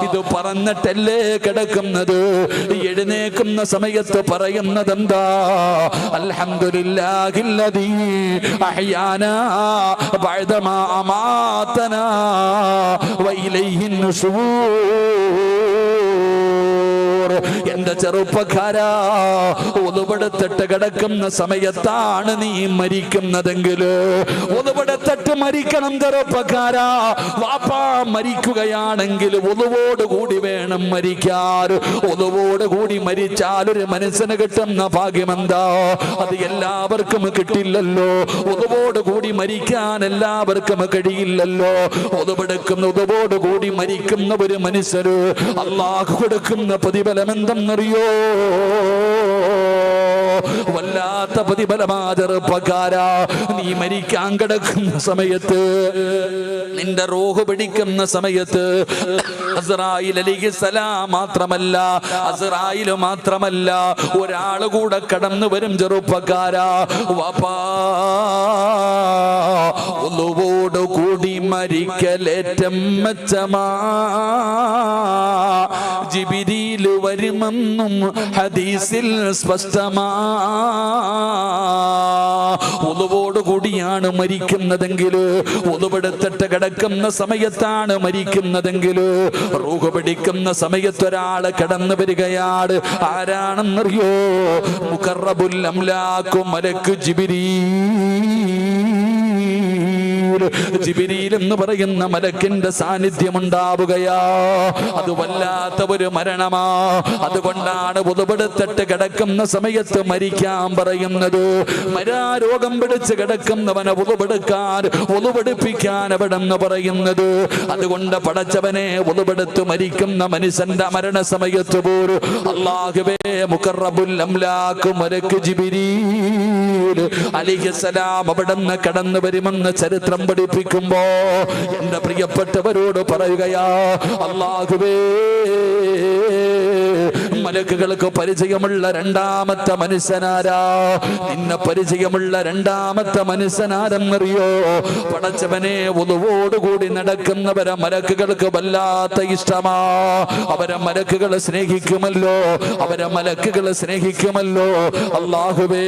ഇത് പറഞ്ഞിട്ടല്ലേ കിടക്കുന്നത്. എഴുന്നേക്കുന്ന സമയത്ത് പറയുന്നത് എന്താ? അൽഹംദുലില്ലാഹില്ലദീ അഹ്യാനാ ബഅദമാ അമാതനാ വഇലൈഹിൻ നുശൂർ. എന്റെ ചെറുപ്പക്കാരാ, ഉദുപെടുത്തിട്ട് കിടക്കുന്ന സമയത്താണ് നീ മരിക്കുന്നതെങ്കിൽ ഉദുപെടുത്തിട്ട് മരിക്കണം ചെറുപ്പക്കാരാ. വാപ്പാ മരിക്കുകയാണെങ്കിൽ ഉദുവോട് കൂടി വേണം മരിക്കാൻ. ഉദുവോട് കൂടി മരിച്ചാൽ ഒരു മനസ്സിന് കിട്ടുന്ന ഭാഗ്യമെന്താ? അത് എല്ലാവർക്കും കിട്ടില്ലല്ലോ. ഉദുവോട് കൂടി മരിക്കാൻ എല്ലാവർക്കും കഴിയില്ലല്ലോ. ഉദുവോട് കൂടി മരിക്കുന്ന ഒരു മനുഷ്യര് അല്ലാഹു കൊടുക്കുന്ന പ്രതിഫലം എന്തെന്നറിയോ? വല്ലാത്ത പ്രതിഫലമാ ചെറുപ്പക്കാരാ. നീ മരിക്കാൻ കിടക്കുന്ന സമയത്ത്, നിന്റെ റൂഹ് പിടിക്കുന്ന സമയത്ത് അസ്റായീൽ അലൈഹിസ്സലാം മാത്രമല്ല ഒരാൾ കൂടെ കടന്നു വരും ചെറുപ്പക്കാരാ. വാപ്പാ ഉളുവോട് കൂടി മരിക്കലേറ്റം മെച്ചമാ, ജിബ്രീൽ വരുമെന്നും ഹദീസിൽ സ്പഷ്ടമാ. ഉളുവോട് കൂടിയാണ് മരിക്കുന്നതെങ്കിൽ, ഉളുവെടുത്തിട്ട് കിടക്കുന്ന സമയത്താണ് മരിക്കുന്നതെങ്കിൽ, റൂഹ് പിടിക്കുന്ന സമയത്ത് ഒരാള് കടന്നു വരികയാണ്. ആരാണെന്നറിയോ? മുഖറബുൽ അംലാഖു മലക്ക് ജിബ്രീൽ എന്ന് പറയുന്ന മലക്കിന്റെ സാന്നിധ്യം ഉണ്ടാവുകയാ. അത് വല്ലാത്ത ഒരു മരണമാ. അതുകൊണ്ടാണ് ഉളുവെടുത്തിട്ട് കിടക്കുന്ന സമയത്ത് മരിക്കാൻ പറയുന്നത്. മരാരോഗം പിടിച്ച് കിടക്കുന്നവനെ ഉളുവെടുപ്പിക്കാൻ എവിടെന്ന് പറയുന്നത്. അതുകൊണ്ട് പടച്ചവനെ, ഉളുവെടുത്ത് മരിക്കുന്ന മനുഷ്യന്റെ മരണസമയത്ത് പോലും അല്ലാഹുവേ മുഖറബുൽ അംലാഖ് മലക്ക് ജിബ്രീൽ അലൈഹിസ്സലാം അവിടുന്ന് കടന്നു വരുമെന്ന് ചരിത്രം പഠിപ്പിക്കുമ്പോ എന്റെ പ്രിയപ്പെട്ടവരോട് പറയുകയാ, അല്ലാഹുവേ മലക്കുകൾക്ക് പരിചയമുള്ള രണ്ടാമത്തെ മനുഷ്യനാരാ? നിന്നെ പരിചയമുള്ള രണ്ടാമത്തെ മനുഷ്യനാരെന്നറിയോ? പടച്ചവനെ, ഉളുവോടുകൂടി നടക്കുന്നവരെ മലക്കുകൾക്ക് വല്ലാത്ത ഇഷ്ടമാ. അവരെ മലക്കുകൾ സ്നേഹിക്കുമല്ലോ, അല്ലാഹുവേ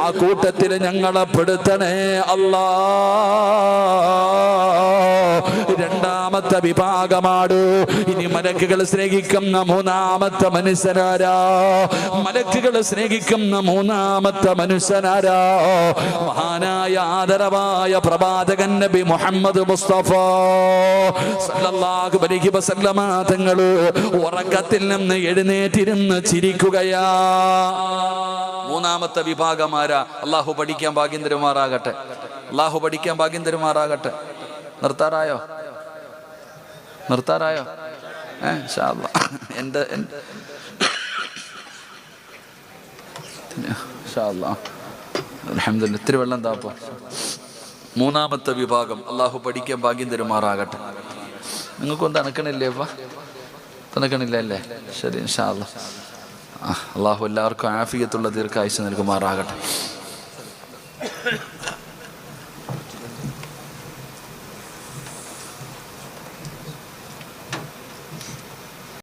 ആ കൂട്ടത്തിൽ ഞങ്ങളെ പെടുത്തണേ അല്ലാ. രണ്ടാമത്തെ വിഭാഗമാണ്. ഇനി മലക്കുകൾ സ്നേഹിക്കുന്ന മൂന്നാമത്തെ മനുഷ്യനാരാ? മഹാനായ ആദരവായ പ്രവാചകൻ നബി മുഹമ്മദ് മുസ്തഫ സല്ലല്ലാഹു അലൈഹി വസല്ലമ തങ്ങൾ ഉറക്കത്തിൽ നിന്ന് എഴുന്നേറ്റിരുന്ന് ചിരിക്കുകയാ. മൂന്നാമത്തെ വിഭാഗമാരാ? അല്ലാഹു പഠിക്കാൻ ഭാഗ്യം തരുമാറാകട്ടെ. നിർത്താറായോ? ഇൻഷാ അല്ലാഹ്. അൽഹംദുലില്ലാഹ്. ഇത്തിരി വെള്ളം താപ്പോ. മൂന്നാമത്തെ വിഭാഗം അല്ലാഹു പഠിക്കാൻ ഭാഗ്യം തരുമാറാകട്ടെ. നിങ്ങൾക്കൊന്നും തണുക്കണില്ല അല്ലേ? ശരി, ഇൻഷാ അല്ലാഹ്. അല്ലാഹു എല്ലാവർക്കും ആഫിയത്തുള്ള ദീർഘായുസ്സ് നൽകുമാറാകട്ടെ.